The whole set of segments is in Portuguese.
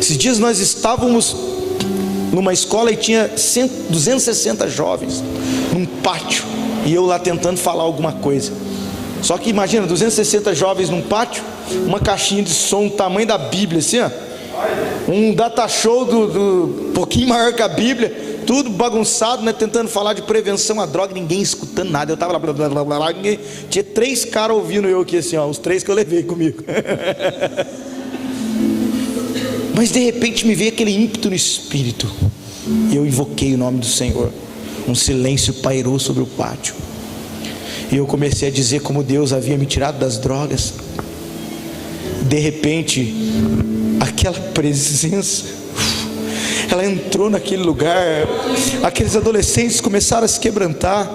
Esses dias nós estávamos numa escola e tinha 260 jovens num pátio, e eu lá tentando falar alguma coisa. Só que imagina, 260 jovens num pátio, uma caixinha de som do tamanho da Bíblia, assim, ó, um data show um pouquinho maior que a Bíblia, tudo bagunçado, né? Tentando falar de prevenção à droga, ninguém escutando nada. Eu estava lá, blá, blá, blá, blá, ninguém... tinha 3 caras ouvindo eu aqui, assim, ó, os 3 que eu levei comigo. Mas de repente me veio aquele ímpeto no espírito, e eu invoquei o nome do Senhor. Um silêncio pairou sobre o pátio, e eu comecei a dizer como Deus havia me tirado das drogas. De repente, aquela presença, ela entrou naquele lugar. Aqueles adolescentes começaram a se quebrantar,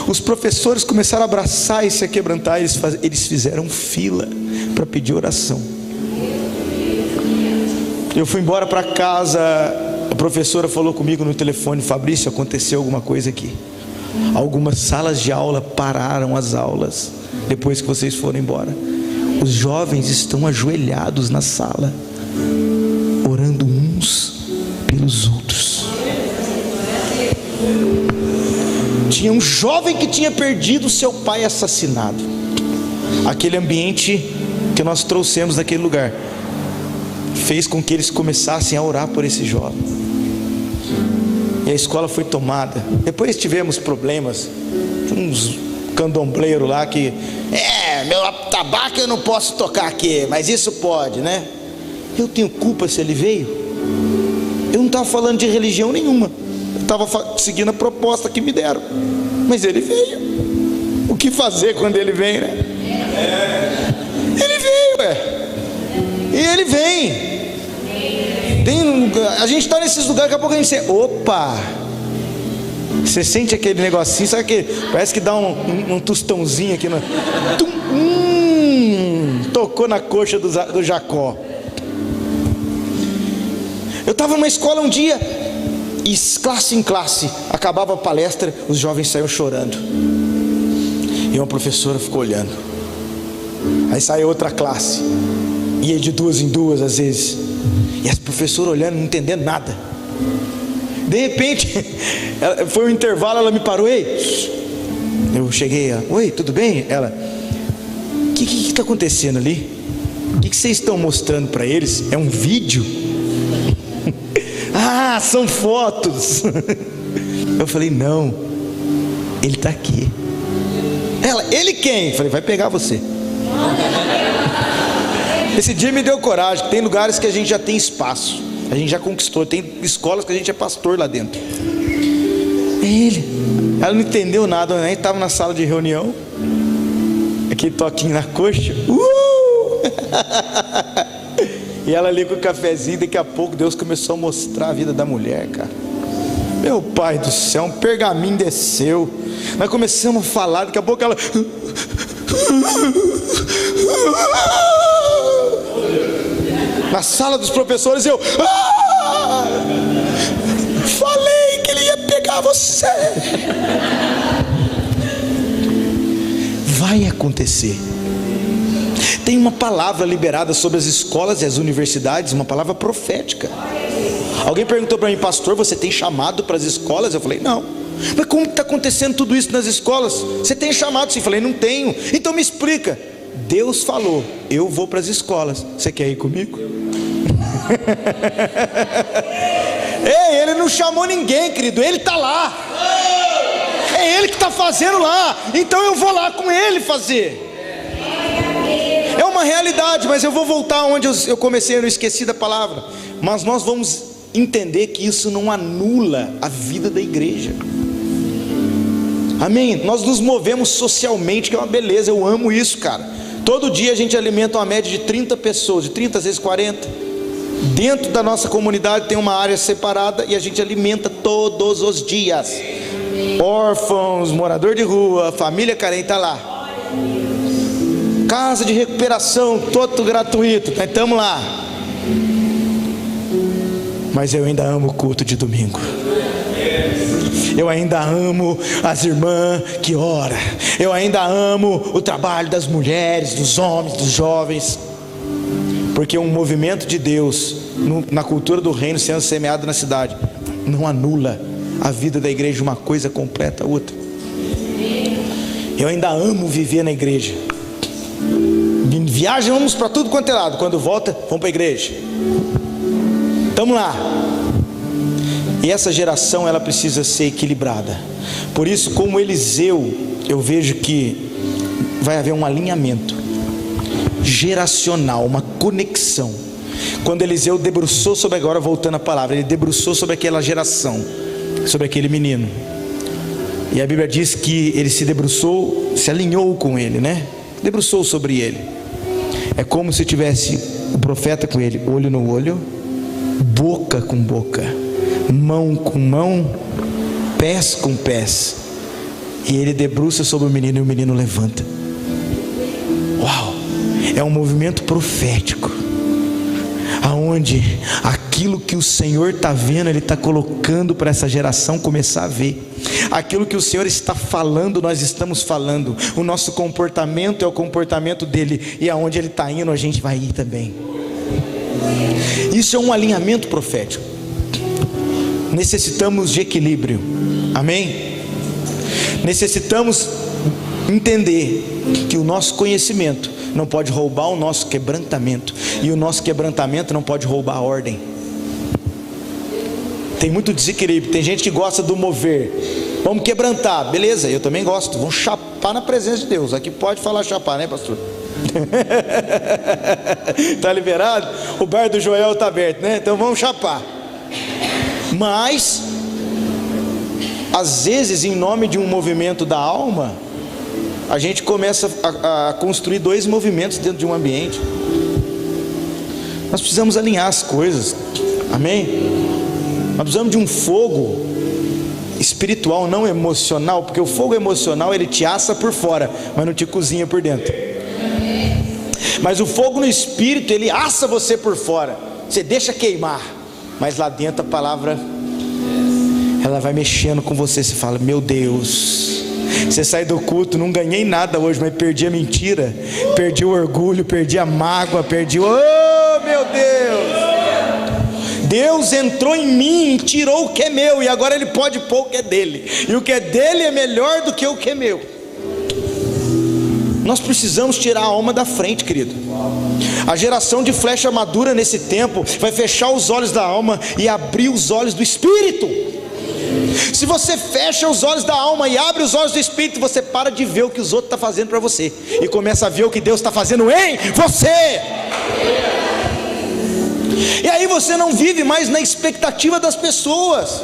os professores começaram a abraçar e se a quebrantar. Eles fizeram fila para pedir oração. Eu fui embora para casa, a professora falou comigo no telefone: Fabrício, aconteceu alguma coisa aqui. Algumas salas de aula pararam as aulas depois que vocês foram embora. Os jovens estão ajoelhados na sala, orando uns pelos outros. Tinha um jovem que tinha perdido seu pai assassinado. Aquele ambiente que nós trouxemos naquele lugar fez com que eles começassem a orar por esse jovem, e a escola foi tomada. Depois tivemos problemas, uns candombleiros lá que meu tabaco eu não posso tocar aqui, mas isso pode, né? Eu tenho culpa se ele veio? Eu não estava falando de religião nenhuma, eu estava seguindo a proposta que me deram, mas ele veio. O que fazer quando ele vem, né? Ele veio, e ele vem. A gente está nesses lugares, daqui a pouco a gente sente, opa, você sente aquele negocinho, sabe que parece que dá um tostãozinho aqui no, tocou na coxa do Jacó. Eu estava numa escola um dia, e classe em classe, acabava a palestra, os jovens saíam chorando, e uma professora ficou olhando. Aí saiu outra classe, ia de 2 em 2 às vezes, e as professoras olhando, não entendendo nada. De repente, foi um intervalo, ela me parou: ei, eu cheguei, oi, tudo bem? Ela: o que está acontecendo ali? O que vocês estão mostrando para eles? É um vídeo? Ah, são fotos. Eu falei: não, ele está aqui. Ela: ele quem? Eu falei: vai pegar você. Esse dia me deu coragem. Tem lugares que a gente já tem espaço, a gente já conquistou. Tem escolas que a gente é pastor lá dentro. É ele. Ela não entendeu nada, né? Estava na sala de reunião, aquele toquinho na coxa, e ela ali com o cafezinho. Daqui a pouco Deus começou a mostrar a vida da mulher, cara. Meu pai do céu, um pergaminho desceu, nós começamos a falar. Daqui a pouco ela na sala dos professores, eu falei que ele ia pegar você. Vai acontecer. Tem uma palavra liberada sobre as escolas e as universidades, uma palavra profética. Alguém perguntou para mim: pastor, você tem chamado para as escolas? Eu falei: não. Mas como está acontecendo tudo isso nas escolas? Você tem chamado? Sim. Eu falei: não tenho. Então me explica. Deus falou: eu vou para as escolas, você quer ir comigo? Ei, ele não chamou ninguém, querido, ele está lá. É ele que está fazendo lá, então eu vou lá com ele fazer. É uma realidade, mas eu vou voltar onde eu comecei, eu não esqueci da palavra. Mas nós vamos entender que isso não anula a vida da igreja. Amém? Nós nos movemos socialmente, que é uma beleza, eu amo isso, cara. Todo dia a gente alimenta uma média de 30 pessoas, de 30 às vezes 40. Dentro da nossa comunidade tem uma área separada e a gente alimenta todos os dias. Órfãos, morador de rua, família carente, está lá. Casa de recuperação, todo gratuito, nós estamos lá. Mas eu ainda amo o culto de domingo. Eu ainda amo as irmãs que oram. Eu ainda amo o trabalho das mulheres, dos homens, dos jovens. porque um movimento de Deus na cultura do reino sendo semeado na cidade não anula a vida da igreja. Uma coisa completa a outra. Eu ainda amo viver na igreja. Viajamos para tudo quanto é lado. Quando volta, vamos para a igreja. Estamos lá. E essa geração, ela precisa ser equilibrada. Por isso, como Eliseu, eu vejo que vai haver um alinhamento geracional, uma conexão. Quando Eliseu debruçou sobre, agora voltando à palavra, ele debruçou sobre aquela geração, sobre aquele menino. E a Bíblia diz que ele se debruçou, se alinhou com ele, né? Debruçou sobre ele. É como se tivesse o profeta com ele, olho no olho, boca com boca, mão com mão, pés com pés. E ele debruça sobre o menino e o menino levanta. Uau! É um movimento profético, aonde aquilo que o Senhor está vendo, Ele está colocando para essa geração começar a ver. Aquilo que o Senhor está falando, nós estamos falando. O nosso comportamento é o comportamento dEle, e aonde Ele está indo, a gente vai ir também. Isso é um alinhamento profético. Necessitamos de equilíbrio, amém? Necessitamos entender que o nosso conhecimento não pode roubar o nosso quebrantamento, e o nosso quebrantamento não pode roubar a ordem. Tem muito desequilíbrio. Tem gente que gosta do mover. Vamos quebrantar, beleza, eu também gosto. Vamos chapar na presença de Deus. Aqui pode falar chapar, né, pastor? Está liberado? O bar do Joel está aberto, né? Então vamos chapar. Mas às vezes, em nome de um movimento da alma, a gente começa a construir dois movimentos dentro de um ambiente. Nós precisamos alinhar as coisas, amém? Nós precisamos de um fogo espiritual, não emocional, porque o fogo emocional, ele te assa por fora, mas não te cozinha por dentro. Mas o fogo no espírito, ele assa você por fora, você deixa queimar, mas lá dentro a palavra, ela vai mexendo com você. Você fala, meu Deus, você sai do culto, não ganhei nada hoje, mas perdi a mentira, perdi o orgulho, perdi a mágoa, perdi o... Oh, meu Deus! Deus entrou em mim e tirou o que é meu, e agora Ele pode pôr o que é dele, e o que é dele é melhor do que o que é meu. Nós precisamos tirar a alma da frente, querido. A geração de flecha madura nesse tempo vai fechar os olhos da alma e abrir os olhos do espírito. Se você fecha os olhos da alma e abre os olhos do espírito, você para de ver o que os outros estão fazendo para você e começa a ver o que Deus está fazendo em você. E aí você não vive mais na expectativa das pessoas.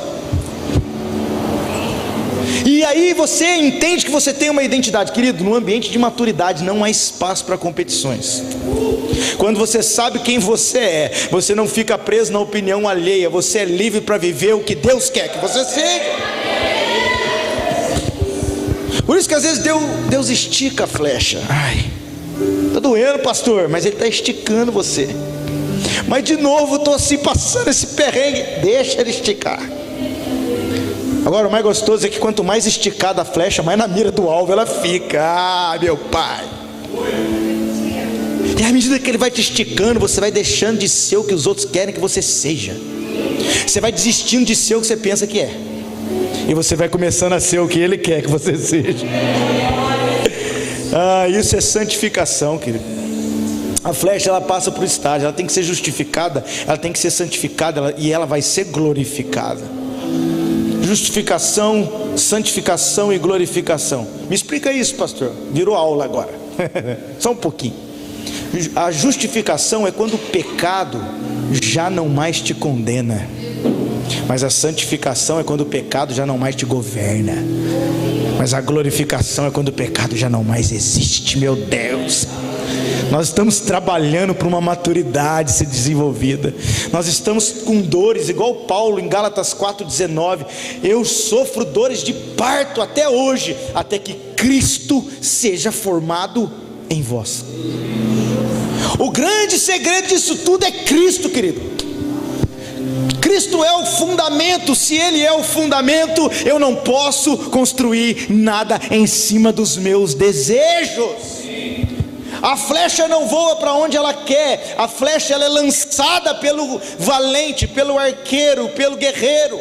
E aí você entende que você tem uma identidade. Querido, no ambiente de maturidade não há espaço para competições. Quando você sabe quem você é, você não fica preso na opinião alheia. Você é livre para viver o que Deus quer que você seja. Por isso que às vezes Deus estica a flecha. Ai, está doendo, pastor, mas Ele está esticando você. Mas de novo estou assim passando esse perrengue. Deixa Ele esticar. Agora o mais gostoso é que quanto mais esticada a flecha, mais na mira do alvo ela fica. Ah, meu pai. E à medida que Ele vai te esticando, você vai deixando de ser o que os outros querem que você seja. Você vai desistindo de ser o que você pensa que é, e você vai começando a ser o que Ele quer que você seja. Ah, isso é santificação, querido. A flecha, ela passa por estágio. Ela tem que ser justificada, ela tem que ser santificada, e ela vai ser glorificada. Justificação, santificação e glorificação. Me explica isso, pastor. Virou aula agora. Só um pouquinho. A justificação é quando o pecado já não mais te condena, mas a santificação é quando o pecado já não mais te governa. Mas a glorificação é quando o pecado já não mais existe. Meu Deus, nós estamos trabalhando para uma maturidade ser desenvolvida. Nós estamos com dores, igual Paulo em Gálatas 4,19. Eu sofro dores de parto até hoje, até que Cristo seja formado em vós. O grande segredo disso tudo é Cristo, querido. Cristo é o fundamento. Se Ele é o fundamento, eu não posso construir nada em cima dos meus desejos. A flecha não voa para onde ela quer, a flecha ela é lançada pelo valente, pelo arqueiro, pelo guerreiro.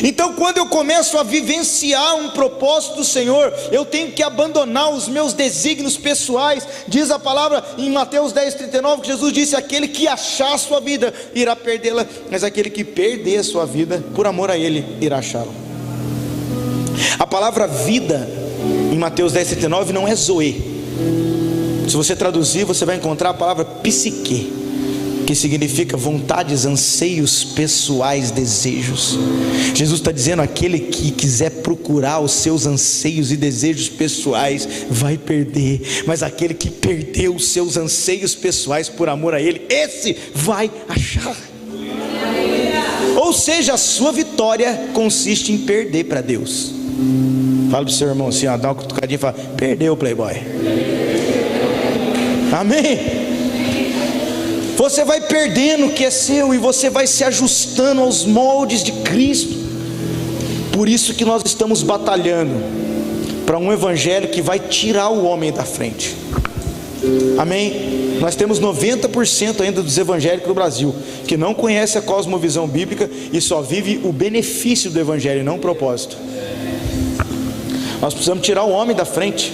Então quando eu começo a vivenciar um propósito do Senhor, eu tenho que abandonar os meus desígnios pessoais. Diz a palavra em Mateus 10:39 que Jesus disse: aquele que achar a sua vida irá perdê-la, mas aquele que perder a sua vida por amor a Ele irá achá-la. A palavra vida em Mateus 10:39 não é zoe. Se você traduzir, você vai encontrar a palavra psique, que significa vontades, anseios pessoais, desejos. Jesus está dizendo: aquele que quiser procurar os seus anseios e desejos pessoais vai perder, mas aquele que perdeu os seus anseios pessoais por amor a Ele, esse vai achar. Ou seja, a sua vitória consiste em perder para Deus. Fala para o seu irmão assim, ó, dá uma cutucadinha e fala: perdeu, playboy. Amém? Você vai perdendo o que é seu e você vai se ajustando aos moldes de Cristo. Por isso que nós estamos batalhando para um evangelho que vai tirar o homem da frente. Amém? Nós temos 90% ainda dos evangélicos do Brasil que não conhece a cosmovisão bíblica e só vive o benefício do evangelho, não o propósito. Nós precisamos tirar o homem da frente.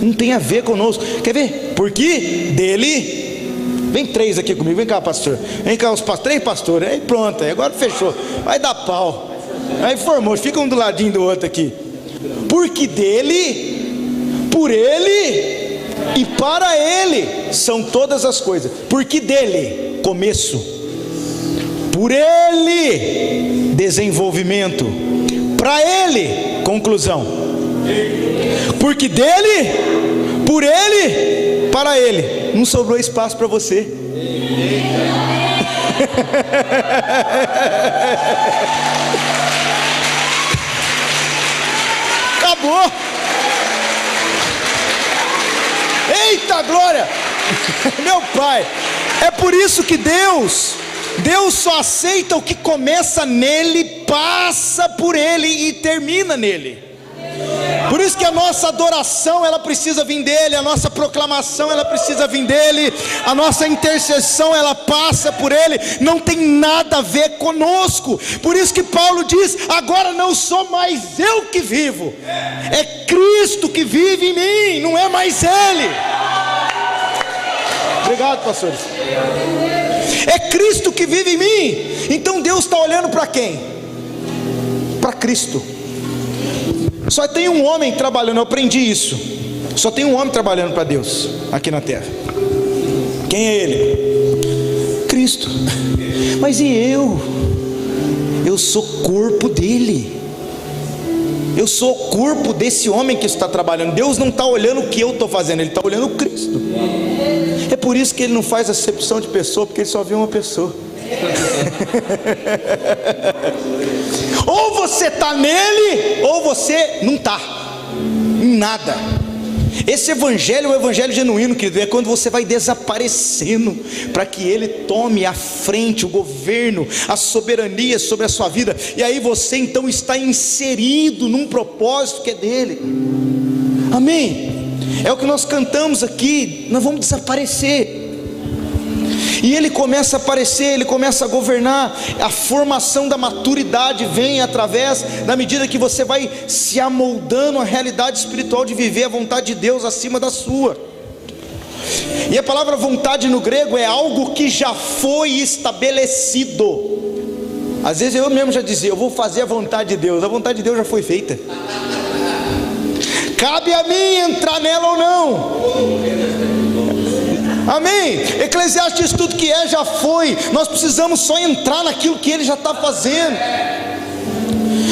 Não tem a ver conosco. Quer ver? Porque dele, vem 3 aqui comigo, vem cá, pastor. Vem cá, os 3 pastores. Aí pronto, aí agora fechou. Vai dar pau. Aí formou, fica um do ladinho do outro aqui. Porque dele, por ele e para ele são todas as coisas. Porque dele, começo. Por ele, desenvolvimento. Para ele, conclusão. Porque dele, por ele, para ele. Não sobrou espaço para você. Acabou. Eita glória. Meu Pai, é por isso que Deus só aceita o que começa nele, passa por ele e termina nele. Por isso que a nossa adoração ela precisa vir dele, a nossa proclamação ela precisa vir dele, a nossa intercessão ela passa por ele, não tem nada a ver conosco. Por isso que Paulo diz: agora não sou mais eu que vivo, é Cristo que vive em mim, não é mais ele. Obrigado, pastores. É Cristo que vive em mim. Então Deus está olhando para quem? Para Cristo. Só tem um homem trabalhando, eu aprendi isso. Só tem um homem trabalhando para Deus aqui na terra. Quem é ele? Cristo. Mas e eu? Eu sou corpo dele. Eu sou o corpo desse homem que está trabalhando. Deus não está olhando o que eu estou fazendo, Ele está olhando o Cristo. É por isso que Ele não faz acepção de pessoa, porque Ele só vê uma pessoa. Ou você está nele, ou você não está em nada. Esse evangelho é o evangelho genuíno, querido. É quando você vai desaparecendo para que ele tome a frente, o governo, a soberania sobre a sua vida. E aí você então está inserido num propósito que é dele. Amém? É o que nós cantamos aqui. Nós vamos desaparecer. E ele começa a aparecer, ele começa a governar. A formação da maturidade vem através da medida que você vai se amoldando à realidade espiritual de viver a vontade de Deus acima da sua. E a palavra vontade no grego é algo que já foi estabelecido. Às vezes eu mesmo já dizia: eu vou fazer a vontade de Deus. A vontade de Deus já foi feita. Cabe a mim entrar nela ou não. Amém? Eclesiastes diz: tudo que é já foi. Nós precisamos só entrar naquilo que ele já está fazendo.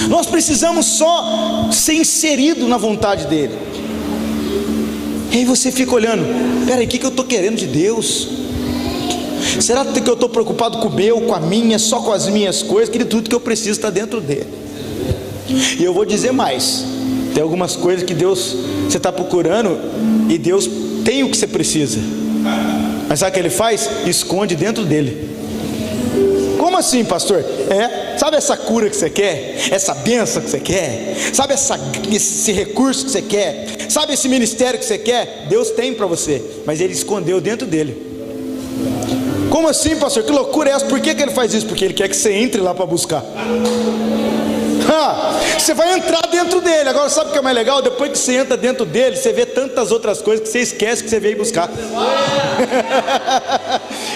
Nós precisamos só ser inserido na vontade dele. E aí você fica olhando: peraí, o que eu estou querendo de Deus? Será que eu estou preocupado com o meu, com a minha, só com as minhas coisas? Que tudo que eu preciso está dentro dele. E eu vou dizer mais: tem algumas coisas que Deus, você está procurando, e Deus tem o que você precisa. Mas sabe o que ele faz? Esconde dentro dele. Como assim, pastor? Sabe essa cura que você quer? Essa bênção que você quer? Sabe esse recurso que você quer? Sabe esse ministério que você quer? Deus tem para você, mas Ele escondeu dentro dele. Como assim, pastor? Que loucura é essa? Por que Ele faz isso? Porque Ele quer que você entre lá para buscar. Você vai entrar dentro dele. Agora sabe o que é mais legal? Depois que você entra dentro dele, você vê tantas outras coisas que você esquece que você veio buscar.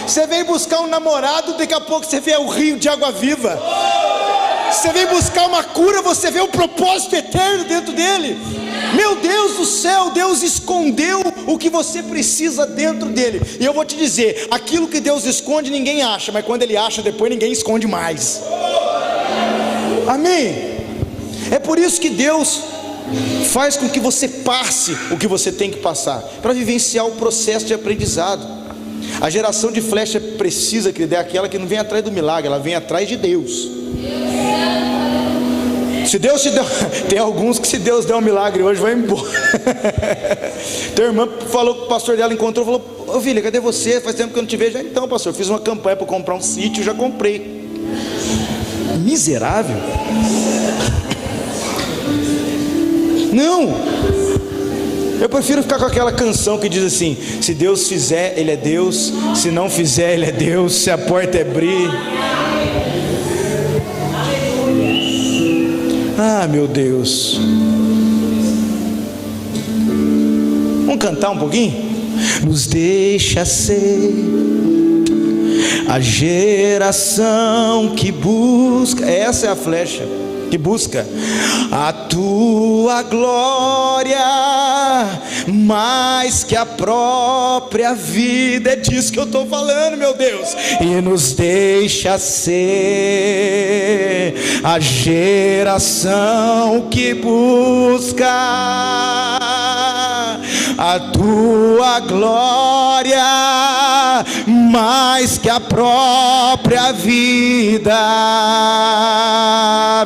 Você veio buscar um namorado, daqui a pouco você vê o rio de água viva. Você veio buscar uma cura, você vê o propósito eterno dentro dele. Meu Deus do céu, Deus escondeu o que você precisa dentro dele. E eu vou te dizer, aquilo que Deus esconde ninguém acha, mas quando Ele acha depois ninguém esconde mais. Amém? É por isso que Deus faz com que você passe o que você tem que passar, para vivenciar o processo de aprendizado. A geração de flecha precisa, querida, é aquela que não vem atrás do milagre, ela vem atrás de Deus. Se Deus te deu, tem alguns que se Deus der um milagre hoje vai embora. Tem uma irmã falou que o pastor dela encontrou, falou: ô filha, cadê você? Faz tempo que eu não te vejo. Então, pastor, eu fiz uma campanha para comprar um sítio, já comprei. Miserável. Não, eu prefiro ficar com aquela canção que diz assim: se Deus fizer, Ele é Deus, se não fizer, Ele é Deus, se a porta abrir. Ah, meu Deus. Vamos cantar um pouquinho? Nos deixa ser a geração que busca. Essa é a flecha que busca a tua glória mais que a própria vida. É disso que eu estou falando, meu Deus. E nos deixa ser a geração que busca a tua glória mais que a própria vida.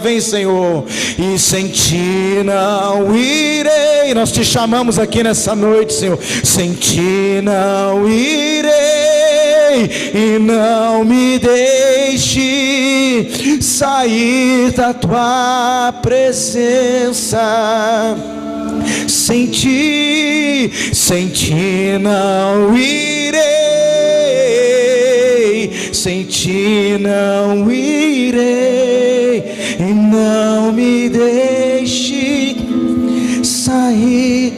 Vem, Senhor, e sem ti não irei. Nós te chamamos aqui nessa noite, Senhor. Sem ti não irei, e não me deixe sair da tua presença. Sem ti não irei, sem ti não irei, e não me deixe sair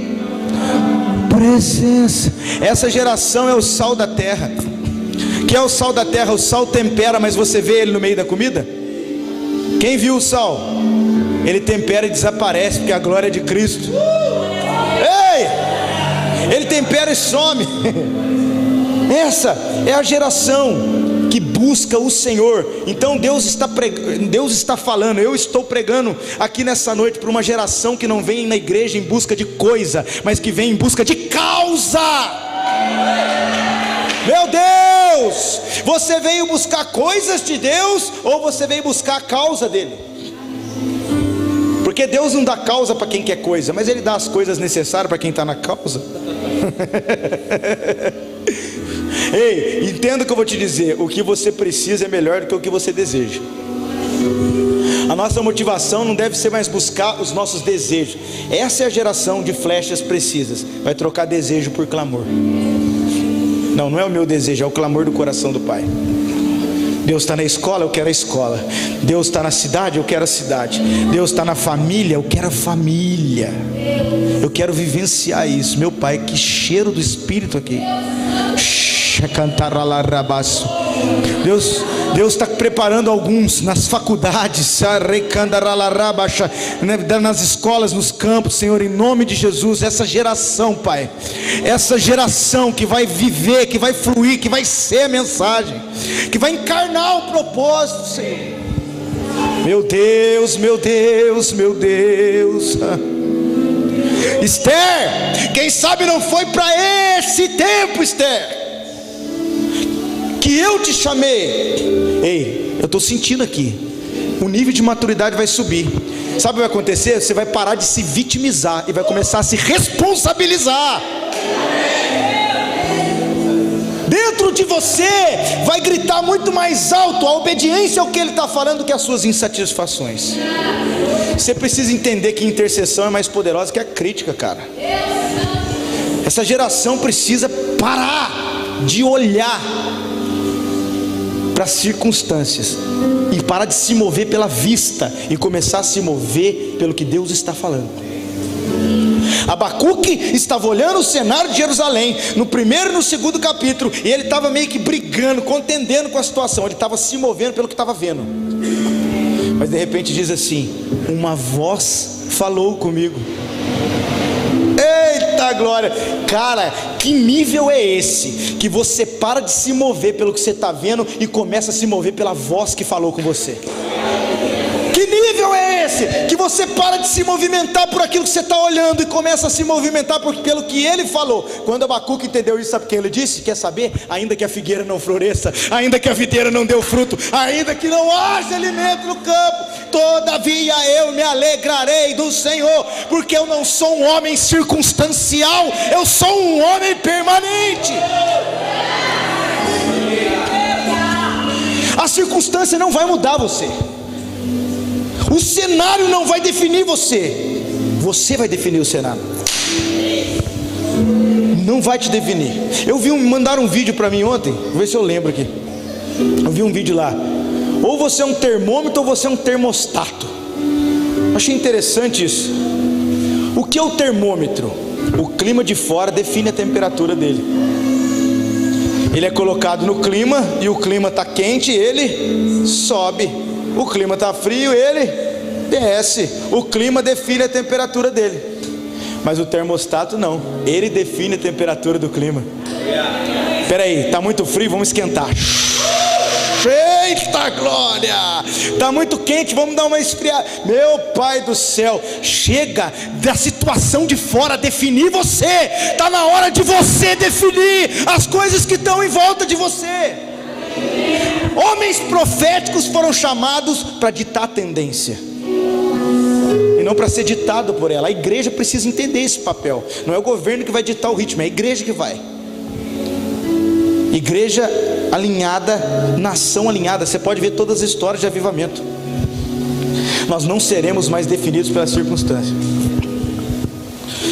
da presença. Essa geração é o sal da terra. Que é o sal da terra? O sal tempera, mas você vê ele no meio da comida? Quem viu o sal? Ele tempera e desaparece, porque a glória é de Cristo. Ei! Ele tempera e some. Essa é a geração que busca o Senhor. Então Deus está falando, eu estou pregando aqui nessa noite para uma geração que não vem na igreja em busca de coisa, mas que vem em busca de causa. Meu Deus! Você veio buscar coisas de Deus, ou você veio buscar a causa dele? Porque Deus não dá causa para quem quer coisa, mas Ele dá as coisas necessárias para quem está na causa. Ei, entenda o que eu vou te dizer. O que você precisa é melhor do que o que você deseja. A nossa motivação não deve ser mais buscar os nossos desejos. Essa é a geração de flechas precisas. Vai trocar desejo por clamor. Não é o meu desejo, é o clamor do coração do Pai. Deus está na escola, eu quero a escola. Deus está na cidade, eu quero a cidade. Deus está na família, eu quero a família. Eu quero vivenciar isso. Meu Pai, que cheiro do Espírito aqui. Deus está preparando alguns nas faculdades, nas escolas, nos campos, Senhor, em nome de Jesus. Essa geração, Pai, essa geração que vai viver, que vai fluir, que vai ser a mensagem, que vai encarnar o propósito, Senhor. Meu Deus, meu Deus, meu Deus. Esther, quem sabe não foi para esse tempo, Esther, que eu te chamei. Ei, eu estou sentindo aqui, o nível de maturidade vai subir. Sabe o que vai acontecer? Você vai parar de se vitimizar e vai começar a se responsabilizar. Dentro de você vai gritar muito mais alto a obediência ao que Ele está falando do que as suas insatisfações. Você precisa entender que intercessão é mais poderosa que a crítica, cara. Essa geração precisa parar de olhar para as circunstâncias e parar de se mover pela vista e começar a se mover pelo que Deus está falando. Abacuque estava olhando o cenário de Jerusalém no primeiro e no segundo capítulo, e ele estava meio que brigando, contendendo com a situação. Ele estava se movendo pelo que estava vendo. Mas de repente diz assim: uma voz falou comigo. Eita glória! Cara, que nível é esse? Que você para de se mover pelo que você está vendo e começa a se mover pela voz que falou com você. Que nível é esse? Que você para de se movimentar por aquilo que você está olhando e começa a se movimentar pelo que ele falou. Quando Abacuque entendeu isso, sabe o que ele disse? Quer saber? Ainda que a figueira não floresça, ainda que a videira não dê fruto, ainda que não haja alimento no campo, todavia eu me alegrarei do Senhor, porque eu não sou um homem circunstancial, eu sou um homem permanente. A circunstância não vai mudar você. O cenário não vai definir você. Você vai definir o cenário. Não vai te definir. Mandaram um vídeo para mim ontem. Vou ver se eu lembro aqui. Eu vi um vídeo lá. Ou você é um termômetro ou você é um termostato. Achei interessante isso. O que é o termômetro? O clima de fora define a temperatura dele. Ele é colocado no clima e o clima está quente, ele sobe. O clima está frio, ele desce. O clima define a temperatura dele. Mas o termostato não. Ele define a temperatura do clima. Espera aí, está muito frio, vamos esquentar. Eita glória! Está muito quente, vamos dar uma esfriada. Meu Pai do céu, chega da situação de fora definir você. Está na hora de você definir as coisas que estão em volta de você. Homens proféticos foram chamados para ditar a tendência e não para ser ditado por ela. A igreja precisa entender esse papel. Não é o governo que vai ditar o ritmo, é a igreja que vai. Igreja alinhada, nação alinhada. Você pode ver todas as histórias de avivamento. Nós não seremos mais definidos pela circunstância.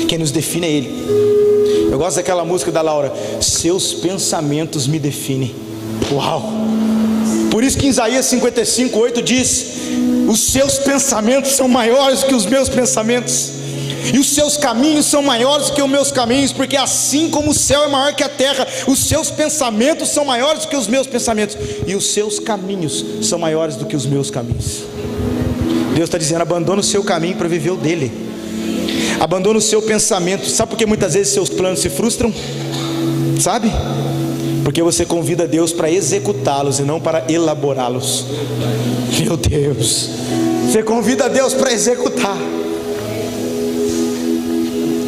Quem nos define é Ele. Eu gosto daquela música da Laura: seus pensamentos me definem. Uau! Por isso que em Isaías 55:8 diz: os seus pensamentos são maiores que os meus pensamentos, e os seus caminhos são maiores que os meus caminhos, porque assim como o céu é maior que a terra, os seus pensamentos são maiores do que os meus pensamentos, e os seus caminhos são maiores do que os meus caminhos. Deus está dizendo: abandona o seu caminho para viver o dele. Abandona o seu pensamento. Sabe por que muitas vezes seus planos se frustram? Sabe? Porque você convida Deus para executá-los e não para elaborá-los. Meu Deus, você convida Deus para executar.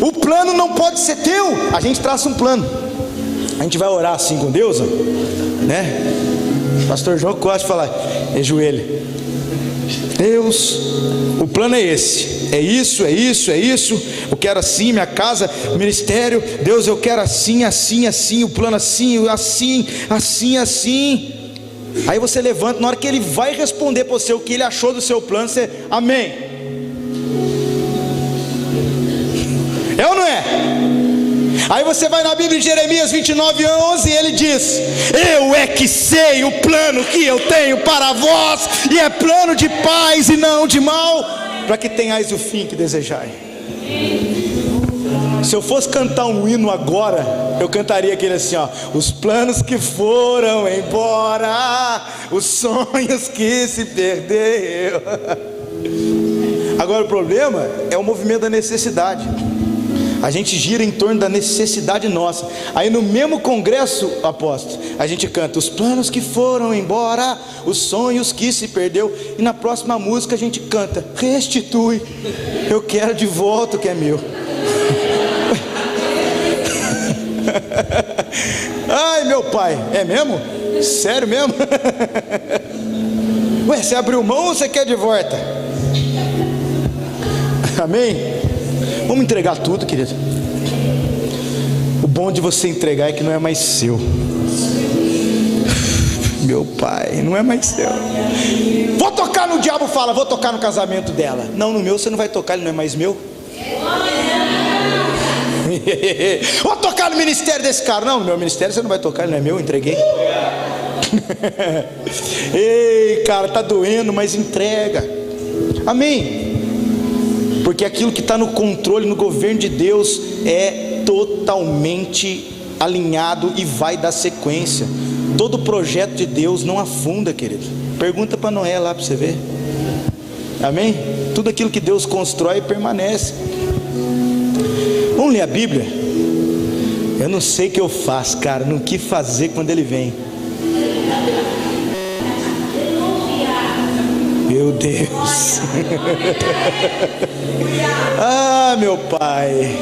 O plano não pode ser teu. A gente traça um plano. A gente vai orar assim com Deus, né? Pastor João gosta de falar: ajoelha. Deus, o plano é esse. É isso, é isso, é isso. Eu quero assim, minha casa, ministério. Deus, eu quero assim, assim, assim. O plano assim, assim, assim, assim. Aí você levanta, na hora que Ele vai responder para você o que Ele achou do seu plano, você, amém. É ou não é? Aí você vai na Bíblia de Jeremias 29:11 e ele diz: eu é que sei o plano que eu tenho para vós, e é plano de paz e não de mal, para que tenhais o fim que desejai. Se eu fosse cantar um hino agora, eu cantaria aquele assim, ó: os planos que foram embora, os sonhos que se perdeu. Agora o problema é o movimento da necessidade. A gente gira em torno da necessidade nossa. Aí no mesmo congresso, apóstolo, a gente canta: os planos que foram embora, os sonhos que se perdeu. E na próxima música a gente canta: restitui, eu quero de volta o que é meu. Ai meu pai, é mesmo? Sério mesmo? Ué, você abriu mão ou você quer de volta? Amém? Vamos entregar tudo, querido. O bom de você entregar é que não é mais seu. Meu pai, não é mais seu. Vou tocar no diabo, fala, vou tocar no casamento dela. Não, no meu você não vai tocar, ele não é mais meu. Vou tocar no ministério desse cara. Não, no meu ministério você não vai tocar, ele não é meu, entreguei. Ei, cara, tá doendo, mas entrega. Amém. Porque aquilo que está no controle, no governo de Deus, é totalmente alinhado e vai dar sequência. Todo projeto de Deus não afunda, querido. Pergunta para Noé lá para você ver. Amém? Tudo aquilo que Deus constrói permanece. Vamos ler a Bíblia? Eu não sei o que eu faço, cara, não que fazer quando ele vem. Meu Deus. Ah, meu pai.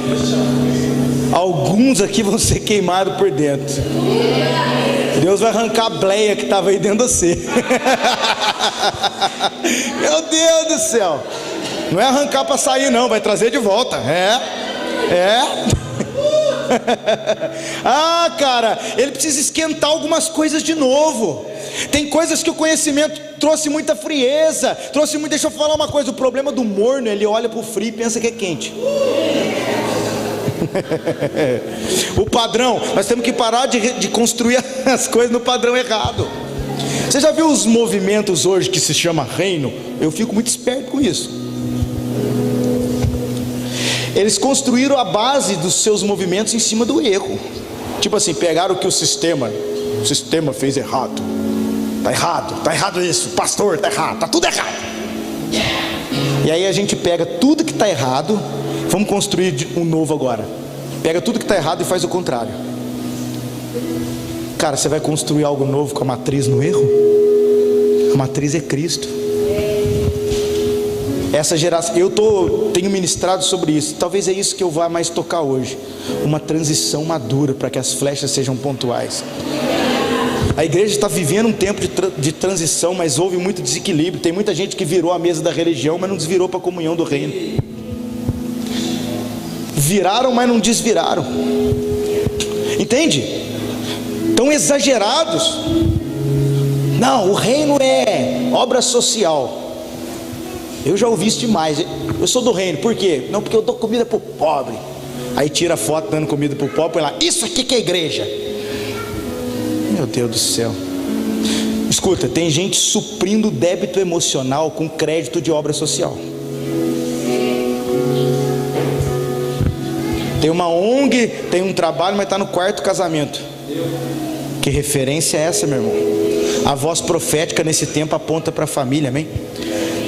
Alguns aqui vão ser queimados por dentro. Deus vai arrancar a bleia que estava aí dentro de você. Meu Deus do céu. Não é arrancar para sair não, vai trazer de volta. Ah, cara, ele precisa esquentar algumas coisas de novo. Tem coisas que o conhecimento trouxe muita frieza, trouxe muito. Deixa eu falar uma coisa, o problema do morno, ele olha para o frio e pensa que é quente. O padrão, nós temos que parar de construir as coisas no padrão errado. Você já viu os movimentos hoje que se chama reino? Eu fico muito esperto com isso. Eles construíram a base dos seus movimentos em cima do erro. Tipo assim, pegaram o que o sistema fez errado. Tá errado isso, pastor, tá errado, tá tudo errado. E aí a gente pega tudo que tá errado, vamos construir um novo agora. Pega tudo que tá errado e faz o contrário. Cara, você vai construir algo novo com a matriz no erro? A matriz é Cristo. Essa geração, tenho ministrado sobre isso. Talvez é isso que eu vá mais tocar hoje. Uma transição madura para que as flechas sejam pontuais. A igreja está vivendo um tempo de transição, mas houve muito desequilíbrio. Tem muita gente que virou a mesa da religião, mas não desvirou para a comunhão do reino. Viraram, mas não desviraram. Entende? Tão exagerados. Não, o reino é obra social. Eu já ouvi isso demais. Eu sou do reino, por quê? Não, porque eu dou comida para o pobre. Aí tira a foto dando comida para o pobre, põe lá, isso aqui que é igreja. Meu Deus do céu. Escuta, tem gente suprindo débito emocional com crédito de obra social. Tem uma ONG, tem um trabalho, mas está no quarto casamento. Que referência é essa, meu irmão? A voz profética nesse tempo aponta para a família, amém?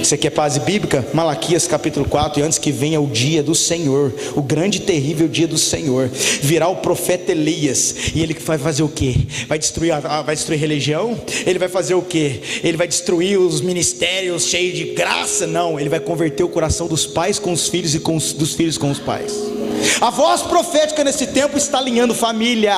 Você quer paz bíblica? Malaquias capítulo 4, e antes que venha o dia do Senhor, o grande e terrível dia do Senhor, virá o profeta Elias, e ele vai fazer o quê? Vai destruir religião? Ele vai fazer o quê? Ele vai destruir os ministérios cheios de graça? Não, ele vai converter o coração dos pais com os filhos e dos filhos com os pais. A voz profética nesse tempo está alinhando família.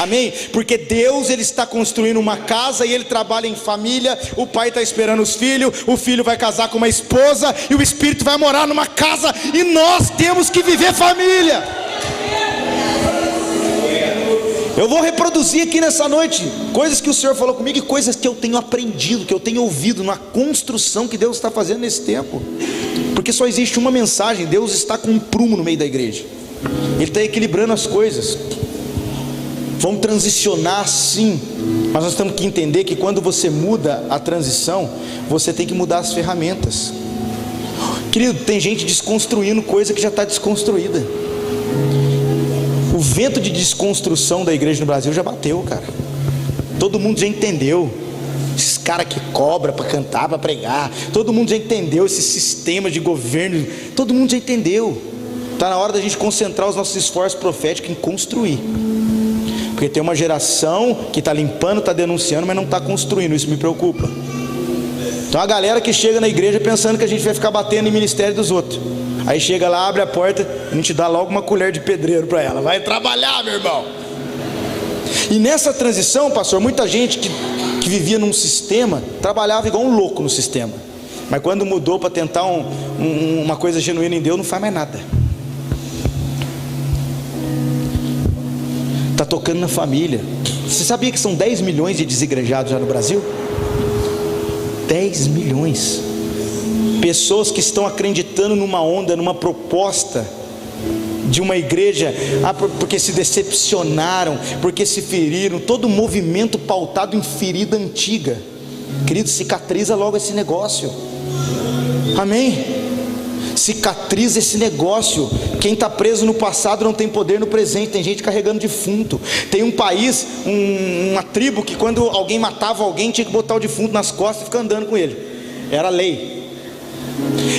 Amém? Porque Deus, ele está construindo uma casa e ele trabalha em família. O pai está esperando os filhos, o filho vai casar com uma esposa e o espírito vai morar numa casa, e nós temos que viver família. Eu vou reproduzir aqui nessa noite coisas que o Senhor falou comigo e coisas que eu tenho aprendido, que eu tenho ouvido na construção que Deus está fazendo nesse tempo. Porque só existe uma mensagem: Deus está com um prumo no meio da igreja. Ele está equilibrando as coisas. Vamos transicionar sim, mas nós temos que entender que quando você muda a transição, você tem que mudar as ferramentas. Querido, tem gente desconstruindo coisa que já está desconstruída. O vento de desconstrução da igreja no Brasil já bateu, cara. Todo mundo já entendeu. Esses caras que cobram para cantar, para pregar, todo mundo já entendeu esse sistema de governo. Todo mundo já entendeu. Está na hora da gente concentrar os nossos esforços proféticos em construir. Porque tem uma geração que está limpando, está denunciando, mas não está construindo. Isso me preocupa. Então a galera que chega na igreja pensando que a gente vai ficar batendo em ministério dos outros. Aí chega lá, abre a porta, a gente dá logo uma colher de pedreiro para ela. Vai trabalhar, meu irmão. E nessa transição, pastor, muita gente que vivia num sistema, trabalhava igual um louco no sistema. Mas quando mudou para tentar uma coisa genuína em Deus, não faz mais nada. Está tocando na família. Você sabia que são 10 milhões de desigrejados já no Brasil? 10 milhões. Pessoas que estão acreditando numa onda, numa proposta de uma igreja, porque se decepcionaram, porque se feriram, todo movimento pautado em ferida antiga. Querido, cicatriza logo esse negócio, amém? Cicatriza esse negócio. Quem está preso no passado não tem poder no presente. Tem gente carregando defunto. Tem um país, uma tribo que quando alguém matava alguém tinha que botar o defunto nas costas e ficar andando com ele, era lei.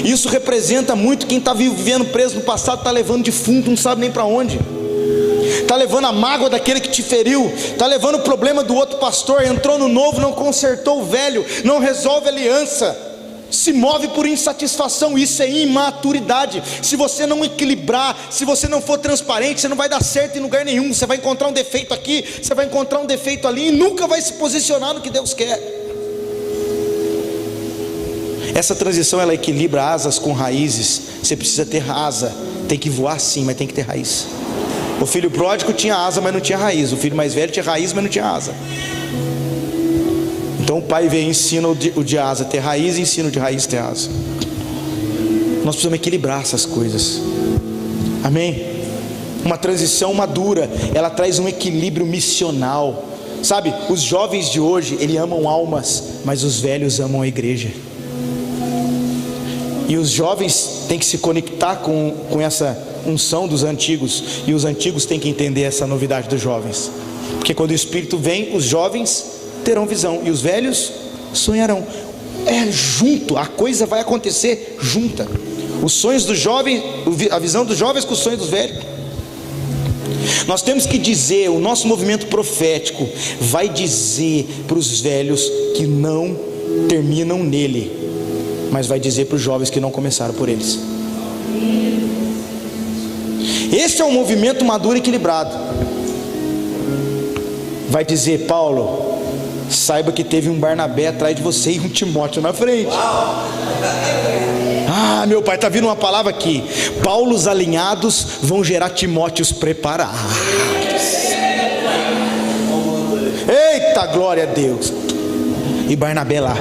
Isso representa muito quem está vivendo preso no passado, está levando defunto, não sabe nem para onde, está levando a mágoa daquele que te feriu, está levando o problema do outro pastor, entrou no novo, não consertou o velho, não resolve a aliança, se move por insatisfação. Isso é imaturidade. Se você não equilibrar, se você não for transparente, você não vai dar certo em lugar nenhum. Você vai encontrar um defeito aqui, você vai encontrar um defeito ali, e nunca vai se posicionar no que Deus quer. Essa transição, ela equilibra asas com raízes. Você precisa ter asa, tem que voar sim, mas tem que ter raiz. O filho pródigo tinha asa, mas não tinha raiz. O filho mais velho tinha raiz, mas não tinha asa. Então o pai veio e ensina o de asa ter raiz, e ensina o de raiz ter asa. Nós precisamos equilibrar essas coisas, amém? Uma transição madura, ela traz um equilíbrio missional. Sabe, os jovens de hoje, eles amam almas, mas os velhos amam a igreja. E os jovens têm que se conectar com essa unção dos antigos, e os antigos têm que entender essa novidade dos jovens, porque quando o Espírito vem, os jovens terão visão e os velhos sonharão. É junto, a coisa vai acontecer junta. Os sonhos dos jovens, a visão dos jovens com os sonhos dos velhos. Nós temos que dizer, o nosso movimento profético vai dizer para os velhos que não terminam nele, mas vai dizer para os jovens que não começaram por eles. Esse é um movimento maduro e equilibrado. Vai dizer: Paulo, saiba que teve um Barnabé atrás de você e um Timóteo na frente. Ah, meu pai, está vindo uma palavra aqui. Paulos alinhados vão gerar Timóteos preparados. Eita, glória a Deus. E Barnabé lá.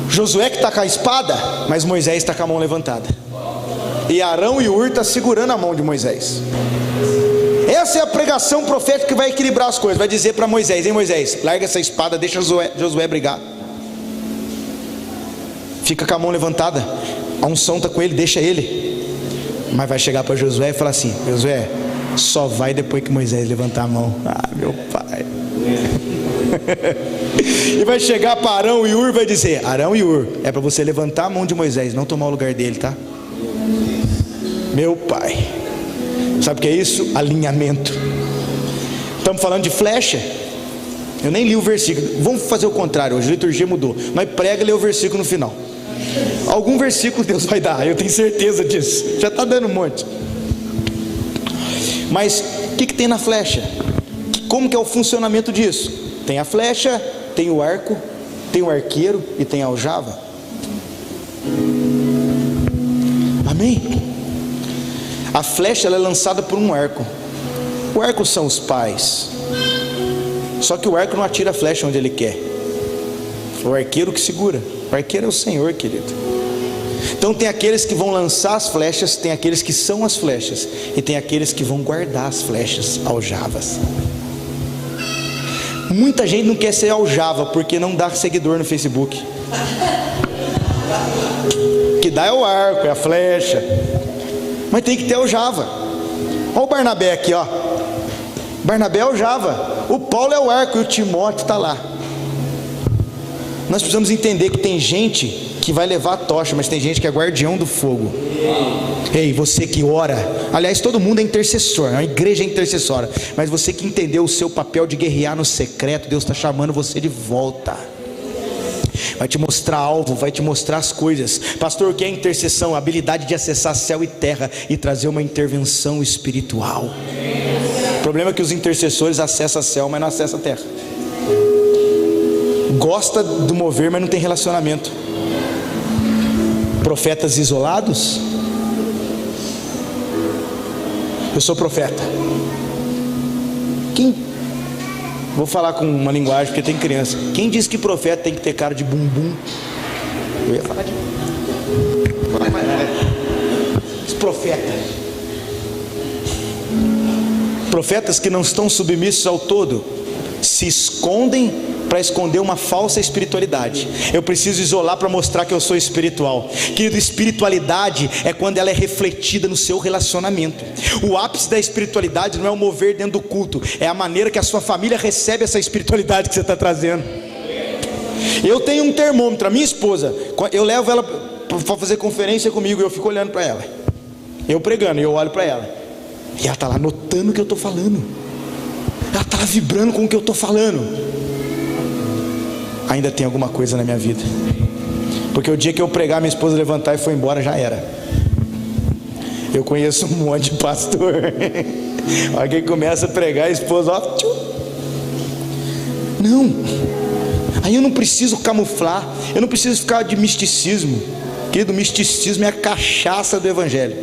Josué que está com a espada, mas Moisés está com a mão levantada. E Arão e Ur estão segurando a mão de Moisés. Essa é a pregação profética que vai equilibrar as coisas. Vai dizer para Moisés: hein, Moisés, larga essa espada, deixa Josué brigar. Fica com a mão levantada, a unção está com ele, deixa ele. Mas vai chegar para Josué e falar assim: Josué, só vai depois que Moisés levantar a mão. Ah, meu pai. E vai chegar para Arão e Ur e vai dizer: Arão e Ur, é para você levantar a mão de Moisés, não tomar o lugar dele, tá? Meu pai. Sabe o que é isso? Alinhamento. Estamos falando de flecha. Eu nem li o versículo. Vamos fazer o contrário hoje, a liturgia mudou. Nós prega e lê o versículo no final. Algum versículo Deus vai dar, eu tenho certeza disso. Já está dando um monte. Mas o que tem na flecha? Como que é o funcionamento disso? Tem a flecha, tem o arco, tem o arqueiro e tem a aljava. Amém? A flecha, ela é lançada por um arco. O arco são os pais. Só que o arco não atira a flecha onde ele quer. O arqueiro que segura. O arqueiro é o Senhor, querido. Então tem aqueles que vão lançar as flechas, tem aqueles que são as flechas, e tem aqueles que vão guardar as flechas, aljavas. Muita gente não quer ser aljava porque não dá seguidor no Facebook. O que dá é o arco, é a flecha. Mas tem que ter aljava. Olha o Barnabé aqui, ó. Barnabé é aljava. O Paulo é o arco e o Timóteo está lá. Nós precisamos entender que tem gente que vai levar a tocha, mas tem gente que é guardião do fogo. Ei, você que ora, aliás, todo mundo é intercessor, a igreja é intercessora, mas você que entendeu o seu papel de guerrear no secreto, Deus está chamando você de volta. Vai te mostrar alvo, vai te mostrar as coisas. Pastor, o que é intercessão? A habilidade de acessar céu e terra e trazer uma intervenção espiritual. O problema é que os intercessores acessam céu, mas não acessam a terra. Gosta do mover, mas não tem relacionamento. Profetas isolados. Eu sou profeta. Vou falar com uma linguagem porque tem criança. Quem diz que profeta tem que ter cara de bumbum? Eu ia falar de profetas que não estão submissos ao todo se escondem para esconder uma falsa espiritualidade. Eu preciso isolar para mostrar que eu sou espiritual. Querido, espiritualidade é quando ela é refletida no seu relacionamento. O ápice da espiritualidade não é o mover dentro do culto, é a maneira que a sua família recebe essa espiritualidade que você está trazendo. Eu tenho um termômetro, a minha esposa, eu levo ela para fazer conferência comigo e eu fico olhando para ela, eu pregando e eu olho para ela, e ela está lá notando o que eu estou falando, ela está lá vibrando com o que eu estou falando. Ainda tem alguma coisa na minha vida, porque o dia que eu pregar, minha esposa levantar e foi embora, já era. Eu conheço um monte de pastor. Alguém começa a pregar, a esposa, ó, tchum. Não, aí eu não preciso camuflar, eu não preciso ficar de misticismo. Querido, misticismo é a cachaça do evangelho.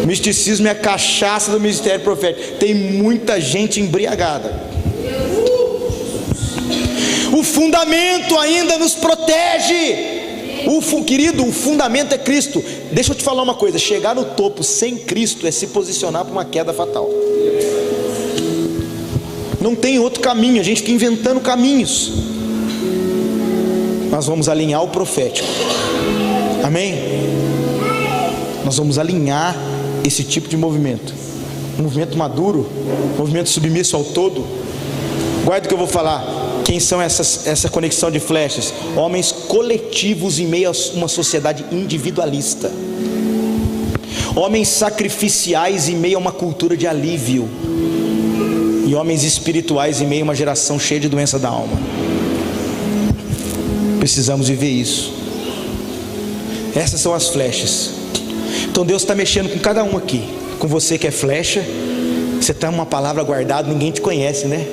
Misticismo é a cachaça do ministério profético. Tem muita gente embriagada. O fundamento ainda nos protege. Querido, o fundamento é Cristo. Deixa eu te falar uma coisa: chegar no topo sem Cristo é se posicionar para uma queda fatal. Não tem outro caminho, a gente fica inventando caminhos. Nós vamos alinhar o profético. Amém? Nós vamos alinhar esse tipo de movimento. Um movimento maduro, um movimento submisso ao todo. Guarda o que eu vou falar. Quem são essa conexão de flechas? Homens coletivos em meio a uma sociedade individualista. Homens sacrificiais em meio a uma cultura de alívio. E homens espirituais em meio a uma geração cheia de doença da alma. Precisamos viver isso. Essas são as flechas. Então Deus está mexendo com cada um aqui. Com você que é flecha, você está uma palavra guardada, ninguém te conhece, né?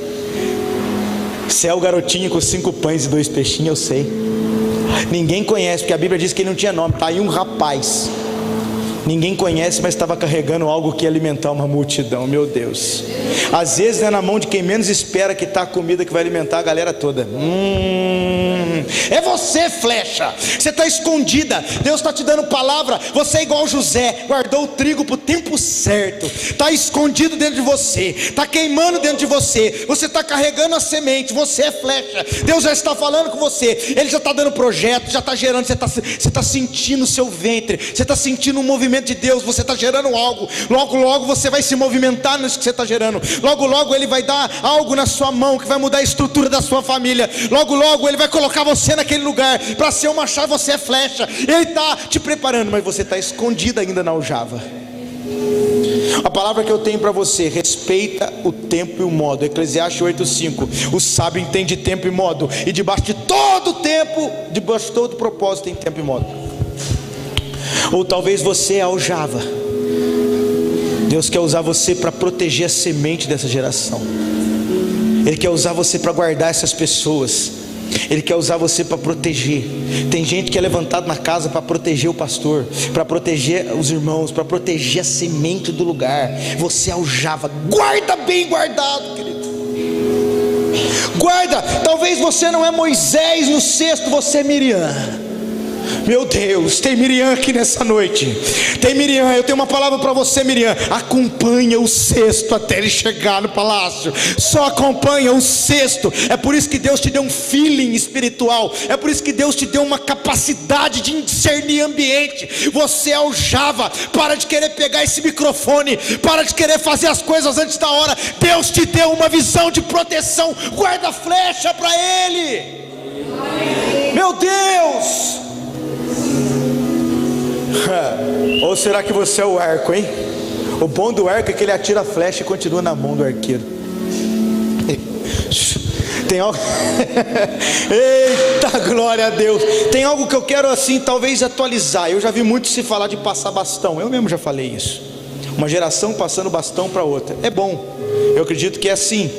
Você é o garotinho com 5 pães e 2 peixinhos, eu sei. Ninguém conhece, porque a Bíblia diz que ele não tinha nome. Está aí um rapaz. Ninguém conhece, mas estava carregando algo que ia alimentar uma multidão. Meu Deus. Às vezes é na mão de quem menos espera que está a comida que vai alimentar a galera toda. É você, flecha. Você está escondida. Deus está te dando palavra. Você é igual José, guardou o trigo para o tempo certo. Está escondido dentro de você, está queimando dentro de você. Você está carregando a semente. Você é flecha. Deus já está falando com você. Ele já está dando projeto, já está gerando. Você está sentindo o seu ventre. Você está sentindo um movimento de Deus. Você está gerando algo. Logo, logo você vai se movimentar nisso que você está gerando. Logo, logo Ele vai dar algo na sua mão que vai mudar a estrutura da sua família. Logo, logo Ele vai colocar você naquele lugar para ser uma chave. Você é flecha. Ele está te preparando, mas você está escondido ainda na aljava. A palavra que eu tenho para você: respeita o tempo e o modo. Eclesiastes 8:5. O sábio entende tempo e modo, e debaixo de todo tempo, debaixo de todo propósito, tem tempo e modo. Ou talvez você é aljava. Deus quer usar você para proteger a semente dessa geração. Ele quer usar você para guardar essas pessoas. Ele quer usar você para proteger. Tem gente que é levantado na casa para proteger o pastor, para proteger os irmãos, para proteger a semente do lugar. Você é aljava. Guarda bem guardado, querido. Guarda. Talvez você não é Moisés no cesto, você é Miriam. Meu Deus, tem Miriam aqui nessa noite. Tem Miriam, eu tenho uma palavra para você, Miriam. Acompanha o cesto até ele chegar no palácio. Só acompanha o cesto. É por isso que Deus te deu um feeling espiritual. É por isso que Deus te deu uma capacidade de discernir ambiente. Você é aljava. Para de querer pegar esse microfone. Para de querer fazer as coisas antes da hora. Deus te deu uma visão de proteção. Guarda a flecha para Ele. Meu Deus. Ou será que você é o arco, hein? O bom do arco é que ele atira a flecha e continua na mão do arqueiro. Tem algo... Eita, glória a Deus. Tem algo que eu quero assim, talvez atualizar. Eu já vi muito se falar de passar bastão. Eu mesmo já falei isso. Uma geração passando bastão para outra. É bom, eu acredito que é assim.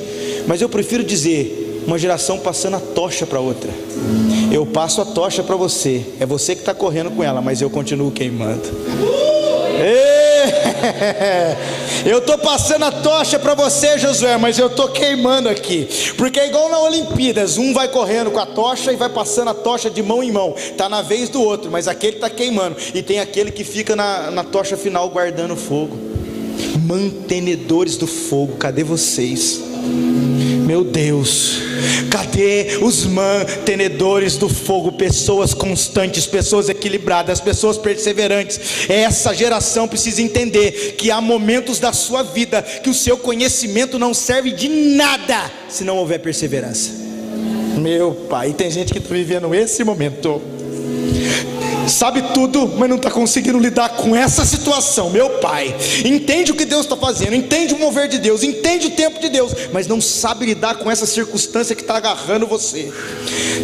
Mas eu prefiro dizer, uma geração passando a tocha para outra. Eu passo a tocha para você. É você que está correndo com ela, mas eu continuo queimando. Eu estou passando a tocha para você, Josué, mas eu estou queimando aqui, porque é igual na Olimpíadas, um vai correndo com a tocha e vai passando a tocha de mão em mão, está na vez do outro, mas aquele está queimando, e tem aquele que fica na tocha final guardando fogo. Mantenedores do fogo, cadê vocês? Meu Deus, cadê os mantenedores do fogo? Pessoas constantes, pessoas equilibradas, pessoas perseverantes. Essa geração precisa entender que há momentos da sua vida que o seu conhecimento não serve de nada se não houver perseverança. Meu pai, tem gente que está vivendo esse momento, sabe tudo, mas não está conseguindo lidar com essa situação. Meu pai, entende o que Deus está fazendo, entende o mover de Deus, entende o tempo de Deus, mas não sabe lidar com essa circunstância que está agarrando você.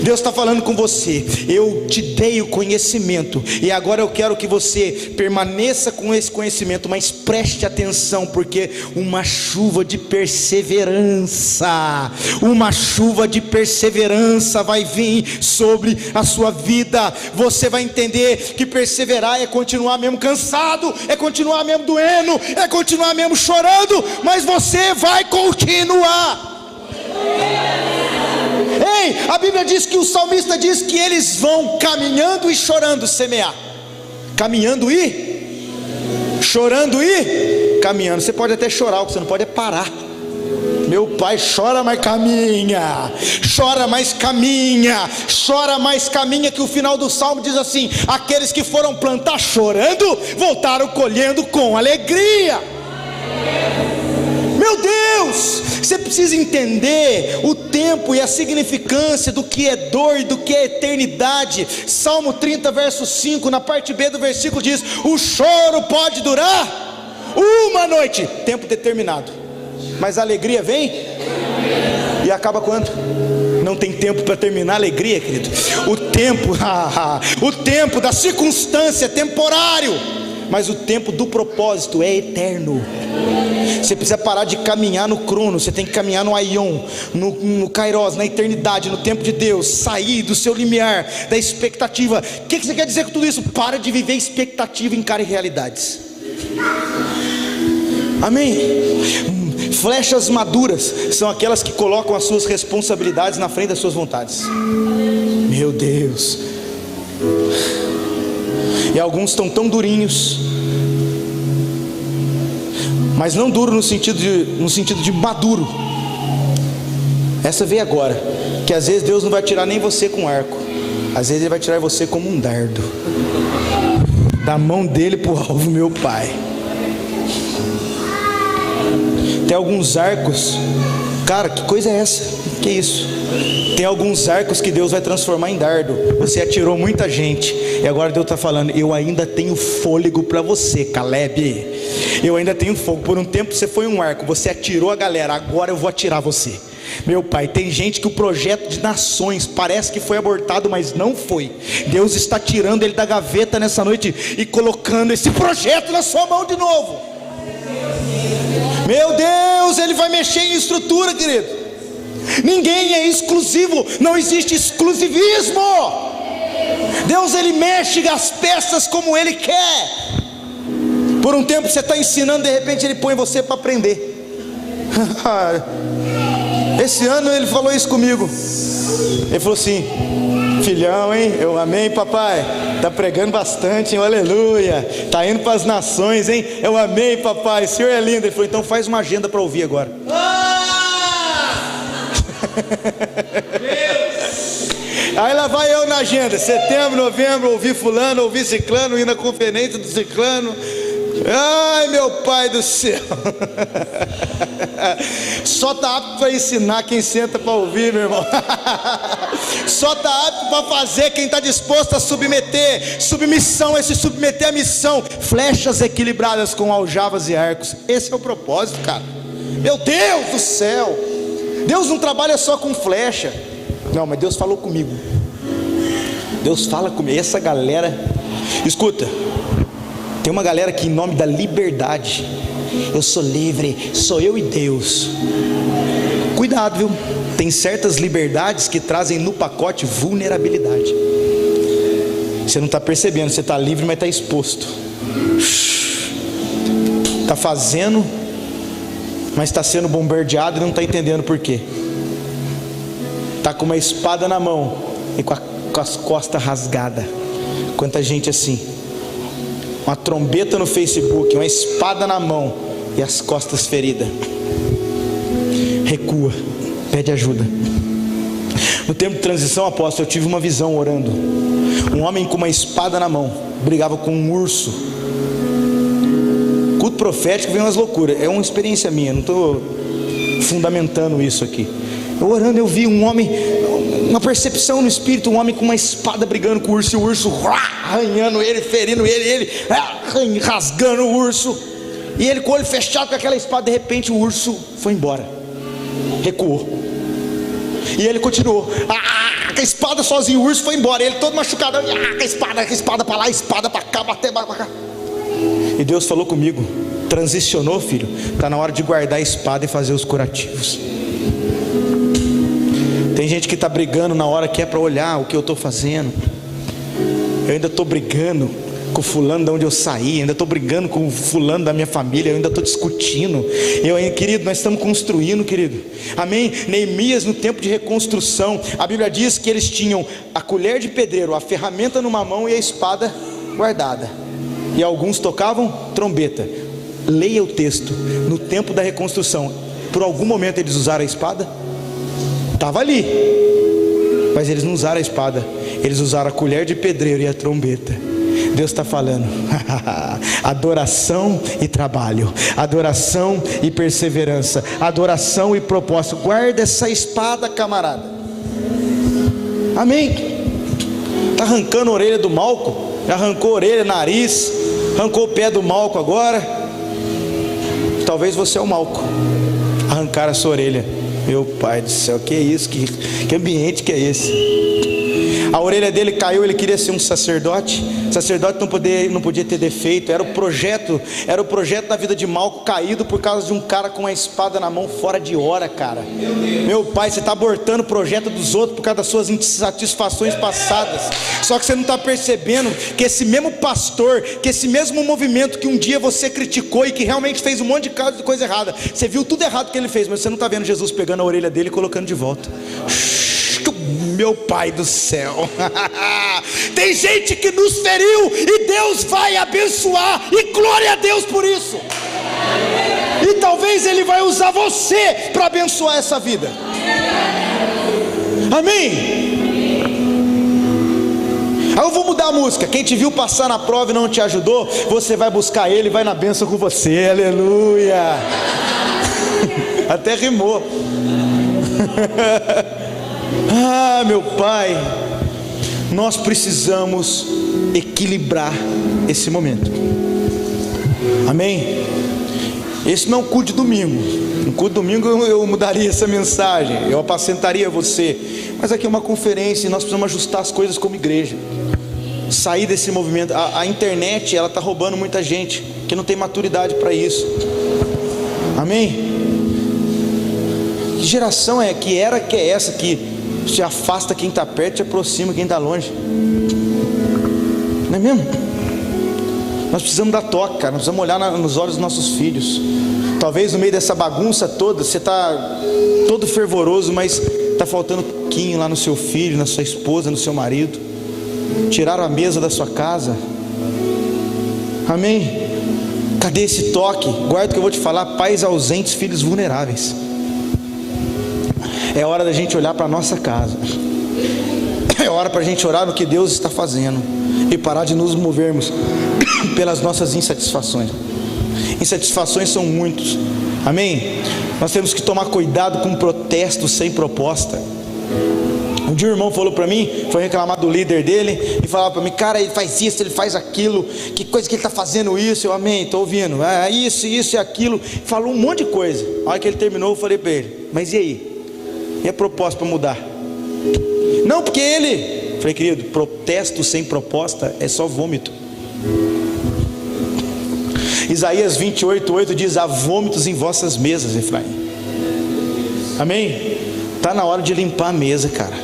Deus está falando com você: eu te dei o conhecimento, e agora eu quero que você permaneça com esse conhecimento, mas preste atenção, porque uma chuva de perseverança, vai vir sobre a sua vida. Você vai entender que perseverar é continuar mesmo cansado, é continuar mesmo doendo, é continuar mesmo chorando, mas você vai continuar. Ei, a Bíblia diz que o salmista diz que eles vão caminhando e chorando semear. Caminhando e chorando e caminhando. Você pode até chorar, o que você não pode é parar. Meu pai, chora, mas caminha. Chora, mas caminha. Chora, mas caminha. Que o final do salmo diz assim: aqueles que foram plantar chorando, voltaram colhendo com alegria. Meu Deus, você precisa entender o tempo e a significância do que é dor e do que é eternidade. Salmo 30 verso 5, na parte B do versículo diz: o choro pode durar uma noite, tempo determinado, mas a alegria vem e acaba quando? Não tem tempo para terminar a alegria, querido. O tempo da circunstância é temporário, mas o tempo do propósito é eterno. Você precisa parar de caminhar no crono, você tem que caminhar no aion, no kairos, na eternidade, no tempo de Deus. Sair do seu limiar, da expectativa. O que você quer dizer com tudo isso? Para de viver expectativa e encare realidades. Amém? Flechas maduras são aquelas que colocam as suas responsabilidades na frente das suas vontades. Meu Deus. E alguns estão tão durinhos, mas não duro no sentido de maduro. Essa veio agora, que às vezes Deus não vai tirar nem você com arco, às vezes Ele vai tirar você como um dardo, da mão dele para o alvo, meu pai. Tem alguns arcos, cara, que coisa é essa? Que isso? Tem alguns arcos que Deus vai transformar em dardo. Você atirou muita gente, e agora Deus está falando: eu ainda tenho fôlego para você, Caleb. Eu ainda tenho fogo. Por um tempo você foi um arco, você atirou a galera, agora eu vou atirar você. Meu pai, tem gente que o projeto de nações parece que foi abortado, mas não foi. Deus está tirando ele da gaveta nessa noite e colocando esse projeto na sua mão de novo. Meu Deus, Ele vai mexer em estrutura, querido. Ninguém é exclusivo, não existe exclusivismo. Deus, Ele mexe as peças como Ele quer. Por um tempo você está ensinando, de repente Ele põe você para aprender. Esse ano Ele falou isso comigo. Ele falou assim: filhão, hein? Eu amei, papai. Tá pregando bastante, hein? Aleluia. Tá indo para as nações, hein? Eu amei, papai. O Senhor é lindo. Ele falou: então faz uma agenda para ouvir agora. Aí lá vai eu na agenda: setembro, novembro, ouvi fulano, ouvi ciclano, ir na conferência do ciclano. Ai, meu pai do céu. Só tá apto para ensinar quem senta para ouvir, meu irmão. Só tá apto para fazer quem está disposto a submeter. Submissão é se submeter à missão. Flechas equilibradas com aljavas e arcos. Esse é o propósito, cara. Meu Deus do céu. Deus não trabalha só com flecha. Não, mas Deus falou comigo. Deus fala comigo. Essa galera, escuta, tem uma galera que, em nome da liberdade, eu sou livre, sou eu e Deus. Cuidado, viu? Tem certas liberdades que trazem no pacote vulnerabilidade. Você não está percebendo, você está livre, mas está exposto. está fazendo, mas está sendo bombardeado e não está entendendo por quê. Está com uma espada na mão e com as costas rasgadas. Quanta gente assim, uma trombeta no Facebook, uma espada na mão e as costas feridas. Recua, pede ajuda. No tempo de transição, apóstolo, eu tive uma visão orando. Um homem com uma espada na mão brigava com um urso. Culto profético vem umas loucuras. É uma experiência minha, não estou fundamentando isso aqui. Eu orando, eu vi um homem, uma percepção no espírito, um homem com uma espada brigando com o urso, e o urso arranhando ele, ferindo ele rasgando o urso, e ele com o olho fechado com aquela espada. De repente o urso foi embora, recuou, e ele continuou, com a espada sozinho. O urso foi embora, ele todo machucado, com a espada para lá, espada para cá, bater para cá. E Deus falou comigo: transicionou, filho, está na hora de guardar a espada e fazer os curativos. Tem gente que está brigando na hora que é para olhar o que eu estou fazendo. Eu ainda estou brigando com o fulano de onde eu saí, ainda estou brigando com o fulano da minha família, eu ainda estou discutindo. Querido, nós estamos construindo, querido. Amém? Neemias, no tempo de reconstrução, a Bíblia diz que eles tinham a colher de pedreiro, a ferramenta numa mão e a espada guardada. E alguns tocavam trombeta. Leia o texto. No tempo da reconstrução, por algum momento eles usaram a espada? Estava ali, mas eles não usaram a espada, eles usaram a colher de pedreiro e a trombeta. Deus está falando: adoração e trabalho, adoração e perseverança, adoração e propósito. Guarda essa espada, camarada. Amém? Está arrancando a orelha do Malco, já arrancou a orelha, nariz, arrancou o pé do Malco agora. Talvez você é o Malco, arrancar a sua orelha. Meu pai do céu, que é isso? Que ambiente que é esse? A orelha dele caiu, ele queria ser um sacerdote. Sacerdote não podia ter defeito. Era o projeto da vida de Malco caído por causa de um cara com uma espada na mão fora de hora, cara. Meu pai, você está abortando o projeto dos outros por causa das suas insatisfações passadas. Só que você não está percebendo que esse mesmo pastor, que esse mesmo movimento que um dia você criticou e que realmente fez um monte de coisa errada, você viu tudo errado que ele fez, mas você não está vendo Jesus pegando a orelha dele e colocando de volta. Meu pai do céu. Tem gente que nos feriu e Deus vai abençoar, e glória a Deus por isso. E talvez Ele vai usar você para abençoar essa vida. Amém? Aí eu vou mudar a música. Quem te viu passar na prova e não te ajudou, você vai buscar Ele e vai na bênção com você. Aleluia. Até rimou. Meu pai, nós precisamos equilibrar esse momento. Amém? Esse não é um culto de domingo. No culto de domingo eu mudaria essa mensagem, eu apacentaria você. Mas aqui é uma conferência e nós precisamos ajustar as coisas como igreja. Sair desse movimento. A internet, ela está roubando muita gente que não tem maturidade para isso. Amém? Que geração é que é essa que te afasta quem está perto, te aproxima quem está longe? Não é mesmo? Nós precisamos dar toque, cara. Nós precisamos olhar nos olhos dos nossos filhos. Talvez no meio dessa bagunça toda você está todo fervoroso, mas está faltando um pouquinho lá no seu filho, na sua esposa, no seu marido. Tiraram a mesa da sua casa. Amém? Cadê esse toque? Guarda o que eu vou te falar: pais ausentes, filhos vulneráveis. É hora da gente olhar para a nossa casa. É hora para a gente orar no que Deus está fazendo e parar de nos movermos pelas nossas insatisfações. Insatisfações são muitos. Amém? Nós temos que tomar cuidado com protestos sem proposta. Um dia o irmão falou para mim, foi reclamar do líder dele e falava para mim: cara, ele faz isso, ele faz aquilo, que coisa que ele está fazendo isso. Eu: amém, estou ouvindo, isso e aquilo. Falou um monte de coisa. A hora que ele terminou, eu falei para ele: mas e aí? E a proposta para mudar? Não, porque ele... Falei: querido, protesto sem proposta é só vômito. Isaías 28:8 diz: há vômitos em vossas mesas, Efraim. Amém? Está na hora de limpar a mesa, cara.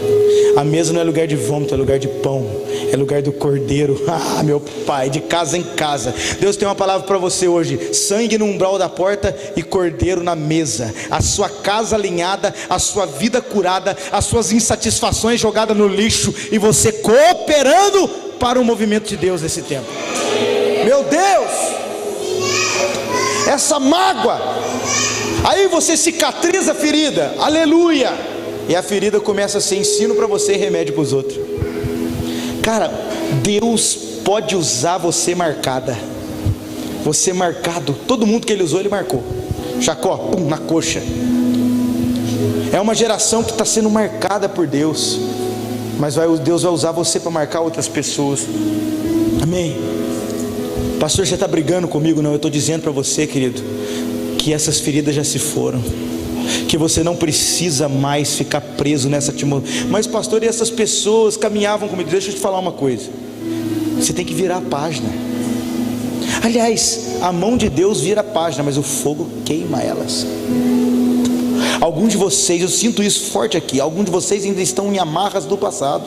A mesa não é lugar de vômito, é lugar de pão, é lugar do cordeiro. Ah, meu Pai, de casa em casa. Deus tem uma palavra para você hoje: sangue no umbral da porta e cordeiro na mesa. A sua casa alinhada, a sua vida curada, as suas insatisfações jogadas no lixo, e você cooperando para o movimento de Deus nesse tempo. Meu Deus, essa mágoa, aí você cicatriza a ferida, aleluia, e a ferida começa a ser ensino para você e remédio para os outros. Cara, Deus pode usar você marcada, você marcado. Todo mundo que Ele usou, Ele marcou. Jacó, pum, na coxa. É uma geração que está sendo marcada por Deus, mas Deus vai usar você para marcar outras pessoas. Amém. Pastor, você está brigando comigo? Não, eu estou dizendo para você, querido, que essas feridas já se foram, que você não precisa mais ficar preso nessa atmosfera. Mas pastor, e essas pessoas caminhavam comigo? Deixa eu te falar uma coisa: você tem que virar a página. Aliás, a mão de Deus vira a página, mas o fogo queima elas. Alguns de vocês, eu sinto isso forte aqui, alguns de vocês ainda estão em amarras do passado.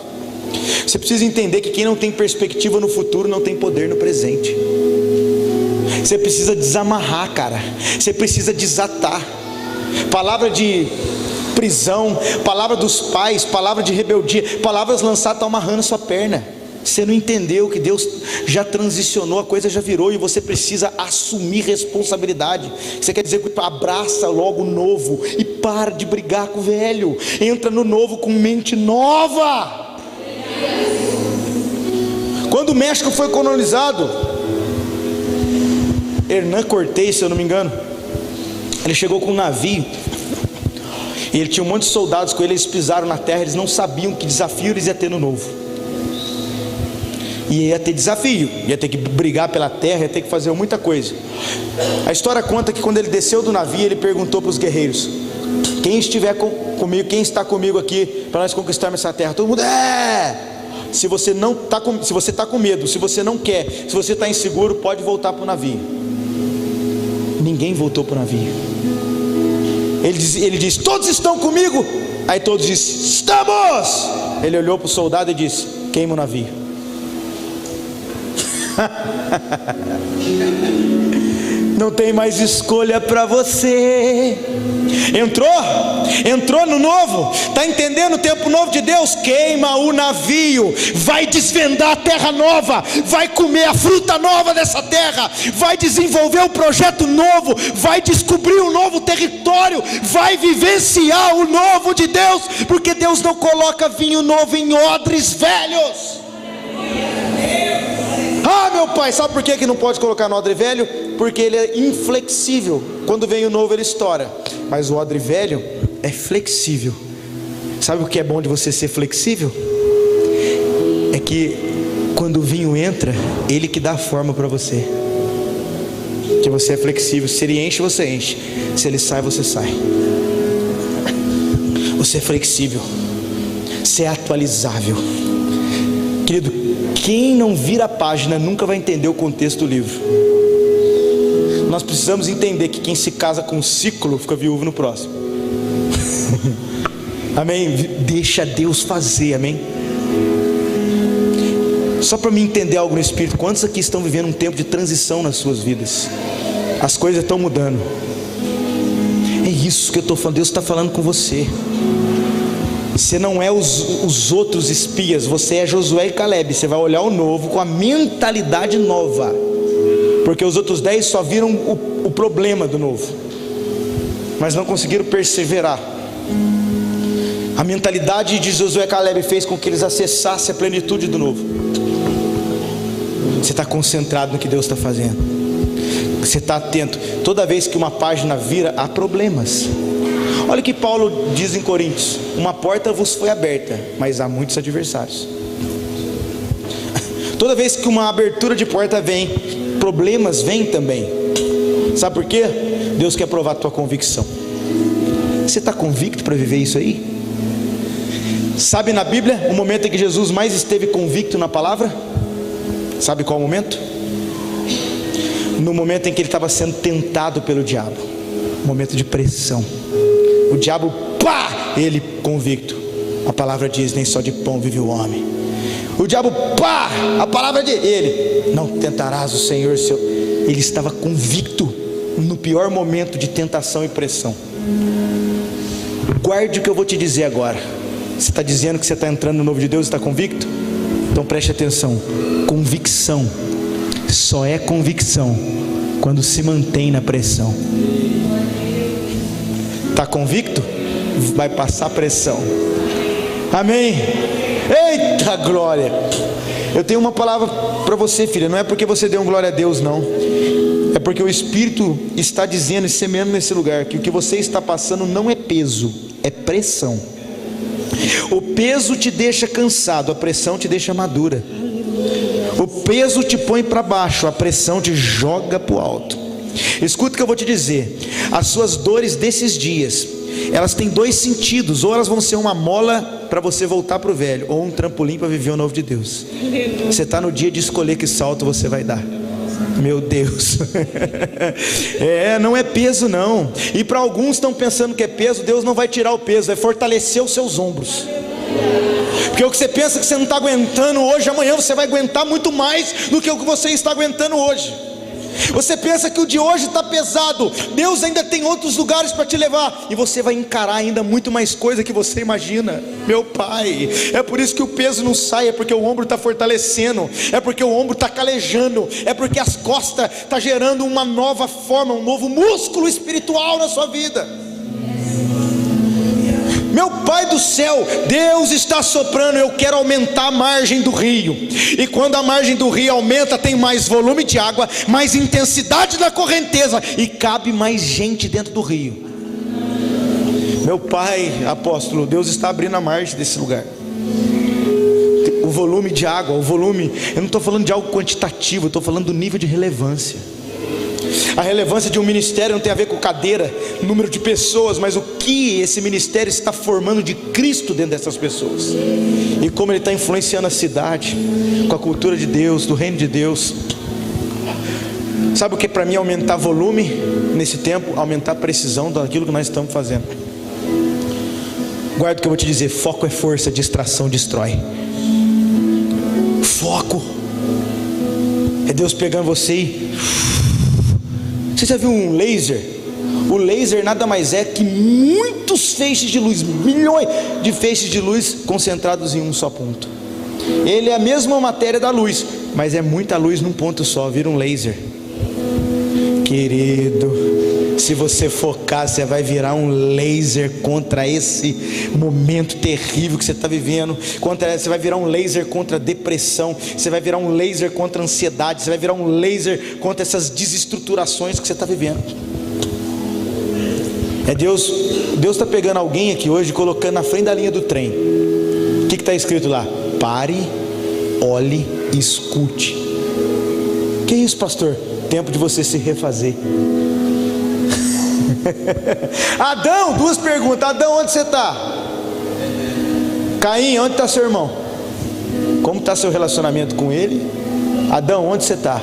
Você precisa entender que quem não tem perspectiva no futuro não tem poder no presente. Você precisa desamarrar, cara. Você precisa desatar. Palavra de prisão, palavra dos pais, palavra de rebeldia, palavras lançadas estão amarrando a sua perna. Você não entendeu que Deus já transicionou, a coisa já virou, e você precisa assumir responsabilidade. Você quer dizer que abraça logo o novo e para de brigar com o velho. Entra no novo com mente nova. Quando o México foi colonizado, Hernán Cortés, se eu não me engano, ele chegou com um navio, e ele tinha um monte de soldados com ele. Eles pisaram na terra, eles não sabiam que desafio eles iam ter no novo. E ia ter desafio, ia ter que brigar pela terra, ia ter que fazer muita coisa. A história conta que quando ele desceu do navio, ele perguntou para os guerreiros: quem estiver comigo, quem está comigo aqui para nós conquistarmos essa terra? Todo mundo Se você não está com, se você está com medo, se você não quer, se você está inseguro, pode voltar para o navio. Ninguém voltou para o navio. Ele disse: todos estão comigo? Aí todos disseram: estamos. Ele olhou para o soldado e disse: queima o navio. Não tem mais escolha para você. Entrou no novo. Está entendendo o tempo novo de Deus? Queima o navio. Vai desvendar a terra nova, vai comer a fruta nova dessa terra, vai desenvolver um projeto novo, vai descobrir um novo território, vai vivenciar o novo de Deus, porque Deus não coloca vinho novo em odres velhos. Ah, meu Pai, sabe por que não pode colocar no odre velho? Porque ele é inflexível. Quando vem o novo ele estoura, mas o odre velho é flexível. Sabe o que é bom de você ser flexível? É que quando o vinho entra, ele que dá a forma para você. Que você é flexível. Se ele enche, você enche. Se ele sai, você sai. Você é flexível. Você é atualizável. Querido, quem não vira a página nunca vai entender o contexto do livro. Nós precisamos entender que quem se casa com um ciclo fica viúvo no próximo. Amém? Deixa Deus fazer, amém? Só para me entender algo no Espírito: quantos aqui estão vivendo um tempo de transição nas suas vidas? As coisas estão mudando. É isso que eu estou falando. Deus está falando com você. Você não é os outros espias, você é Josué e Caleb. Você vai olhar o novo com a mentalidade nova, porque os outros 10 só viram o problema do novo, mas não conseguiram perseverar. A mentalidade de Josué e Caleb fez com que eles acessassem a plenitude do novo. Você está concentrado no que Deus está fazendo, você está atento. Toda vez que uma página vira, há problemas. Olha o que Paulo diz em Coríntios: uma porta vos foi aberta, mas há muitos adversários. Toda vez que uma abertura de porta vem, problemas vêm também. Sabe por quê? Deus quer provar a tua convicção. Você está convicto para viver isso aí? Sabe na Bíblia o momento em que Jesus mais esteve convicto na palavra? Sabe qual o momento? No momento em que ele estava sendo tentado pelo diabo. Momento de pressão. O diabo, pá! Ele convicto. A palavra diz: nem só de pão vive o homem. O diabo, pá, a palavra de ele, não tentarás o Senhor seu. Ele estava convicto no pior momento de tentação e pressão. Guarde o que eu vou te dizer agora. Você está dizendo que você está entrando no novo de Deus e está convicto? Então preste atenção. Convicção só é convicção quando se mantém na pressão. Está convicto? Vai passar pressão. Amém? Eita glória! Eu tenho uma palavra para você, filha. Não é porque você deu um glória a Deus, não. É porque o Espírito está dizendo e semeando nesse lugar que o que você está passando não é peso, é pressão. O peso te deixa cansado, a pressão te deixa madura. O peso te põe para baixo, a pressão te joga para o alto. Escuta o que eu vou te dizer. As suas dores desses dias, elas têm dois sentidos. Ou elas vão ser uma mola para você voltar para o velho, ou um trampolim para viver o novo de Deus. Você está no dia de escolher que salto você vai dar. Meu Deus. Não é peso não. E para alguns estão pensando que é peso. Deus não vai tirar o peso, vai fortalecer os seus ombros. Porque o que você pensa que você não está aguentando hoje, amanhã você vai aguentar muito mais do que o que você está aguentando hoje. Você pensa que o de hoje está pesado, Deus ainda tem outros lugares para te levar, e você vai encarar ainda muito mais coisa que você imagina. Meu Pai, é por isso que o peso não sai, é porque o ombro está fortalecendo, é porque o ombro está calejando, é porque as costas está gerando uma nova forma, um novo músculo espiritual na sua vida. Meu Pai do céu, Deus está soprando. Eu quero aumentar a margem do rio, e quando a margem do rio aumenta, tem mais volume de água, mais intensidade da correnteza, e cabe mais gente dentro do rio. Meu Pai, apóstolo, Deus está abrindo a margem desse lugar. O volume de água, o volume, eu não estou falando de algo quantitativo, eu estou falando do nível de relevância. A relevância de um ministério não tem a ver com cadeira, número de pessoas, mas o que esse ministério está formando de Cristo dentro dessas pessoas, e como ele está influenciando a cidade com a cultura de Deus, do reino de Deus. Sabe o que para mim é aumentar volume nesse tempo? Aumentar a precisão daquilo que nós estamos fazendo. Guarda o que eu vou te dizer: foco é força, distração destrói. Foco é Deus pegando você e... Você já viu um laser? O laser nada mais é que muitos feixes de luz, milhões de feixes de luz concentrados em um só ponto. Ele é a mesma matéria da luz, mas é muita luz num ponto só, vira um laser. Querido, se você focar, você vai virar um laser contra esse momento terrível que você está vivendo. Você vai virar um laser contra a depressão, você vai virar um laser contra a ansiedade, você vai virar um laser contra essas desestruturações que você está vivendo. Deus está pegando alguém aqui hoje, colocando na frente da linha do trem. O que está escrito lá? Pare, olhe e escute. Que isso, pastor? Tempo de você se refazer. Adão, duas perguntas. Adão, onde você está? Caim, onde está seu irmão? Como está seu relacionamento com ele? Adão, onde você está?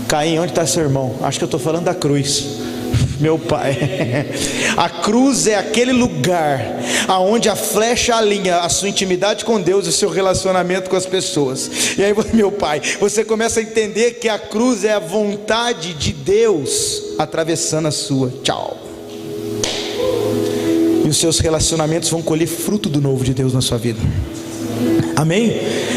Caim, onde está seu irmão? Acho que eu estou falando da cruz. Meu Pai, a cruz é aquele lugar aonde a flecha alinha a sua intimidade com Deus e o seu relacionamento com as pessoas. E aí, meu Pai, você começa a entender que a cruz é a vontade de Deus atravessando a sua. Tchau. E os seus relacionamentos vão colher fruto do novo de Deus na sua vida. Amém?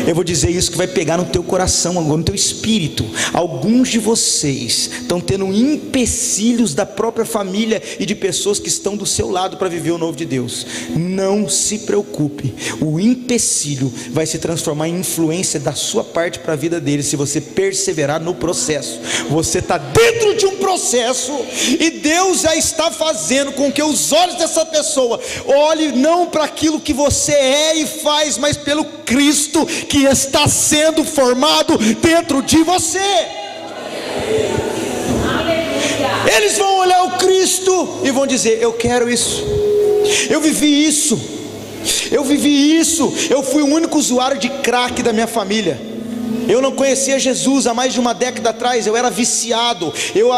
Eu vou dizer isso que vai pegar no teu coração, no teu espírito. Alguns de vocês estão tendo empecilhos da própria família e de pessoas que estão do seu lado para viver o novo de Deus. Não se preocupe, o empecilho vai se transformar em influência da sua parte para a vida deles, se você perseverar no processo. Você está dentro de um processo, e Deus já está fazendo com que os olhos dessa pessoa olhem não para aquilo que você é e faz, mas pelo Cristo que está sendo formado dentro de você. Eles vão olhar o Cristo e vão dizer: eu quero isso, eu vivi isso, eu fui o único usuário de crack da minha família. Eu não conhecia Jesus há mais de uma década atrás. Eu era viciado. Eu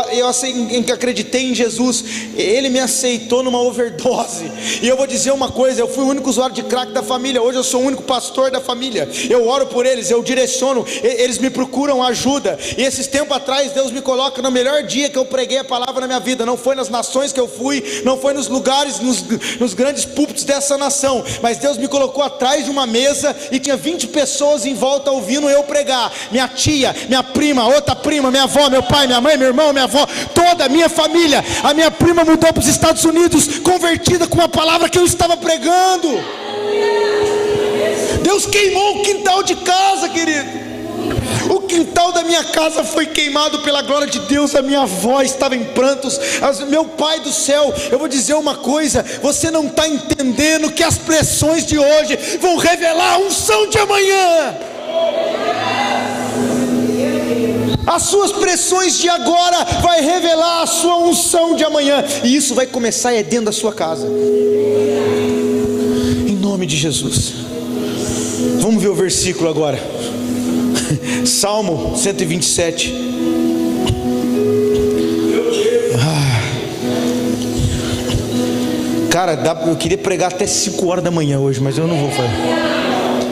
acreditei em Jesus. Ele me aceitou numa overdose. E eu vou dizer uma coisa: eu fui o único usuário de crack da família. Hoje eu sou o único pastor da família. Eu oro por eles, eu direciono, eles me procuram ajuda. E esses tempos atrás Deus me coloca no melhor dia que eu preguei a palavra na minha vida. Não foi nas nações que eu fui, não foi nos lugares, nos grandes púlpitos dessa nação, mas Deus me colocou atrás de uma mesa e tinha 20 pessoas em volta ouvindo eu pregar. Minha tia, minha prima, outra prima, minha avó, meu pai, minha mãe, meu irmão, minha avó, toda a minha família. A minha prima mudou para os Estados Unidos, convertida com a palavra que eu estava pregando. Deus queimou o quintal de casa, querido. O quintal da minha casa foi queimado pela glória de Deus. A minha avó estava em prantos. Meu pai do céu, eu vou dizer uma coisa: você não está entendendo que as pressões de hoje vão revelar a unção de amanhã. As suas pressões de agora vai revelar a sua unção de amanhã. E isso vai começar dentro da sua casa, em nome de Jesus. Vamos ver o versículo agora. Salmo 127. Cara, eu queria pregar até 5 horas da manhã hoje, mas eu não vou fazer.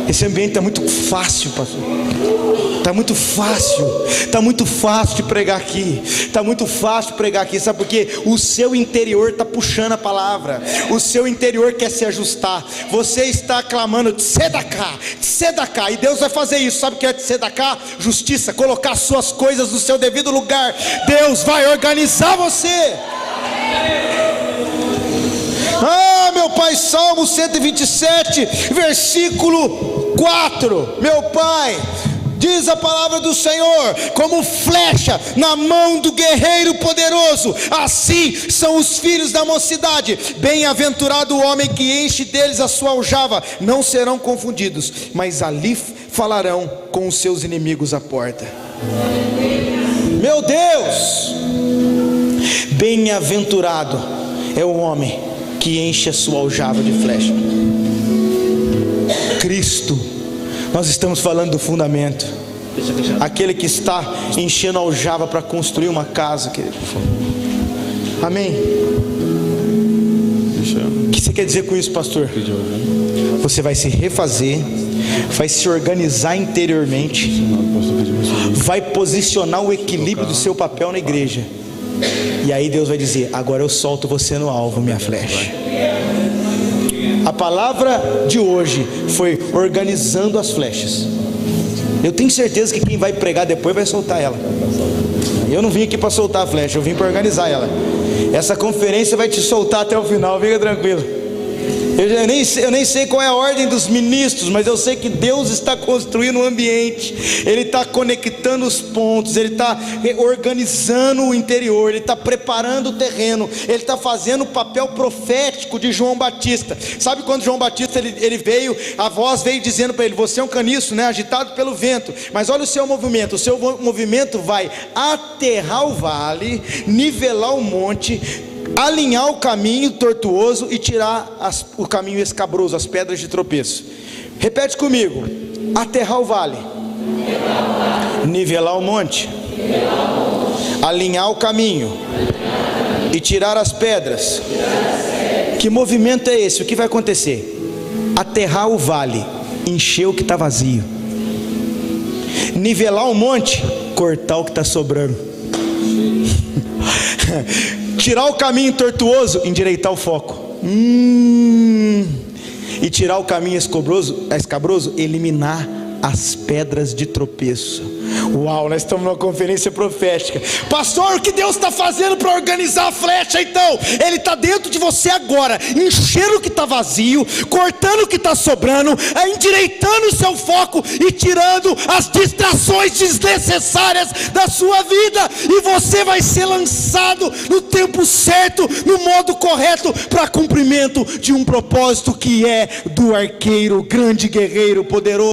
Esse ambiente está muito fácil, pastor. Está muito fácil de pregar aqui. Está muito fácil de pregar aqui. Sabe por quê? O seu interior está puxando a palavra. O seu interior quer se ajustar. Você está clamando tzedakah, tzedakah, e Deus vai fazer isso. Sabe o que é tzedakah? Justiça, colocar suas coisas no seu devido lugar. Deus vai organizar você. Meu pai, Salmo 127, versículo 4. Meu pai, diz a palavra do Senhor: como flecha na mão do guerreiro poderoso, assim são os filhos da mocidade. Bem-aventurado o homem que enche deles a sua aljava. Não serão confundidos, mas ali falarão com os seus inimigos à porta. Meu Deus! Bem-aventurado é o homem que enche a sua aljava de flecha. Cristo. Nós estamos falando do fundamento. Aquele que está enchendo a aljava para construir uma casa, querido. Amém. O que você quer dizer com isso, pastor? Você vai se refazer, vai se organizar interiormente, vai posicionar o equilíbrio do seu papel na igreja. E aí Deus vai dizer: agora eu solto você no alvo, minha flecha. A palavra de hoje foi organizando as flechas. Eu tenho certeza que quem vai pregar depois vai soltar ela. Eu não vim aqui para soltar a flecha, eu vim para organizar ela. Essa conferência vai te soltar até o final, fica tranquilo. Eu nem sei qual é a ordem dos ministros, mas eu sei que Deus está construindo um ambiente. Ele está conectando os pontos, Ele está organizando o interior, Ele está preparando o terreno, Ele está fazendo o papel profético de João Batista. Sabe quando João Batista ele veio, a voz veio dizendo para ele: você é um caniço, né, agitado pelo vento, mas olha o seu movimento vai aterrar o vale, nivelar o monte, alinhar o caminho tortuoso e tirar o caminho escabroso, as pedras de tropeço. Repete comigo: aterrar o vale, nivelar o monte, alinhar o caminho e tirar as pedras. Que movimento é esse? O que vai acontecer? Aterrar o vale, encher o que está vazio. Nivelar o monte, cortar o que está sobrando. Tirar o caminho tortuoso, endireitar o foco. E tirar o caminho escabroso, eliminar as pedras de tropeço. Uau, nós estamos numa conferência profética. Pastor, o que Deus está fazendo para organizar a flecha então? Ele está dentro de você agora, enchendo o que está vazio, cortando o que está sobrando, endireitando o seu foco e tirando as distrações desnecessárias da sua vida. E você vai ser lançado no tempo certo, no modo correto, para cumprimento de um propósito que é do arqueiro, grande guerreiro, poderoso.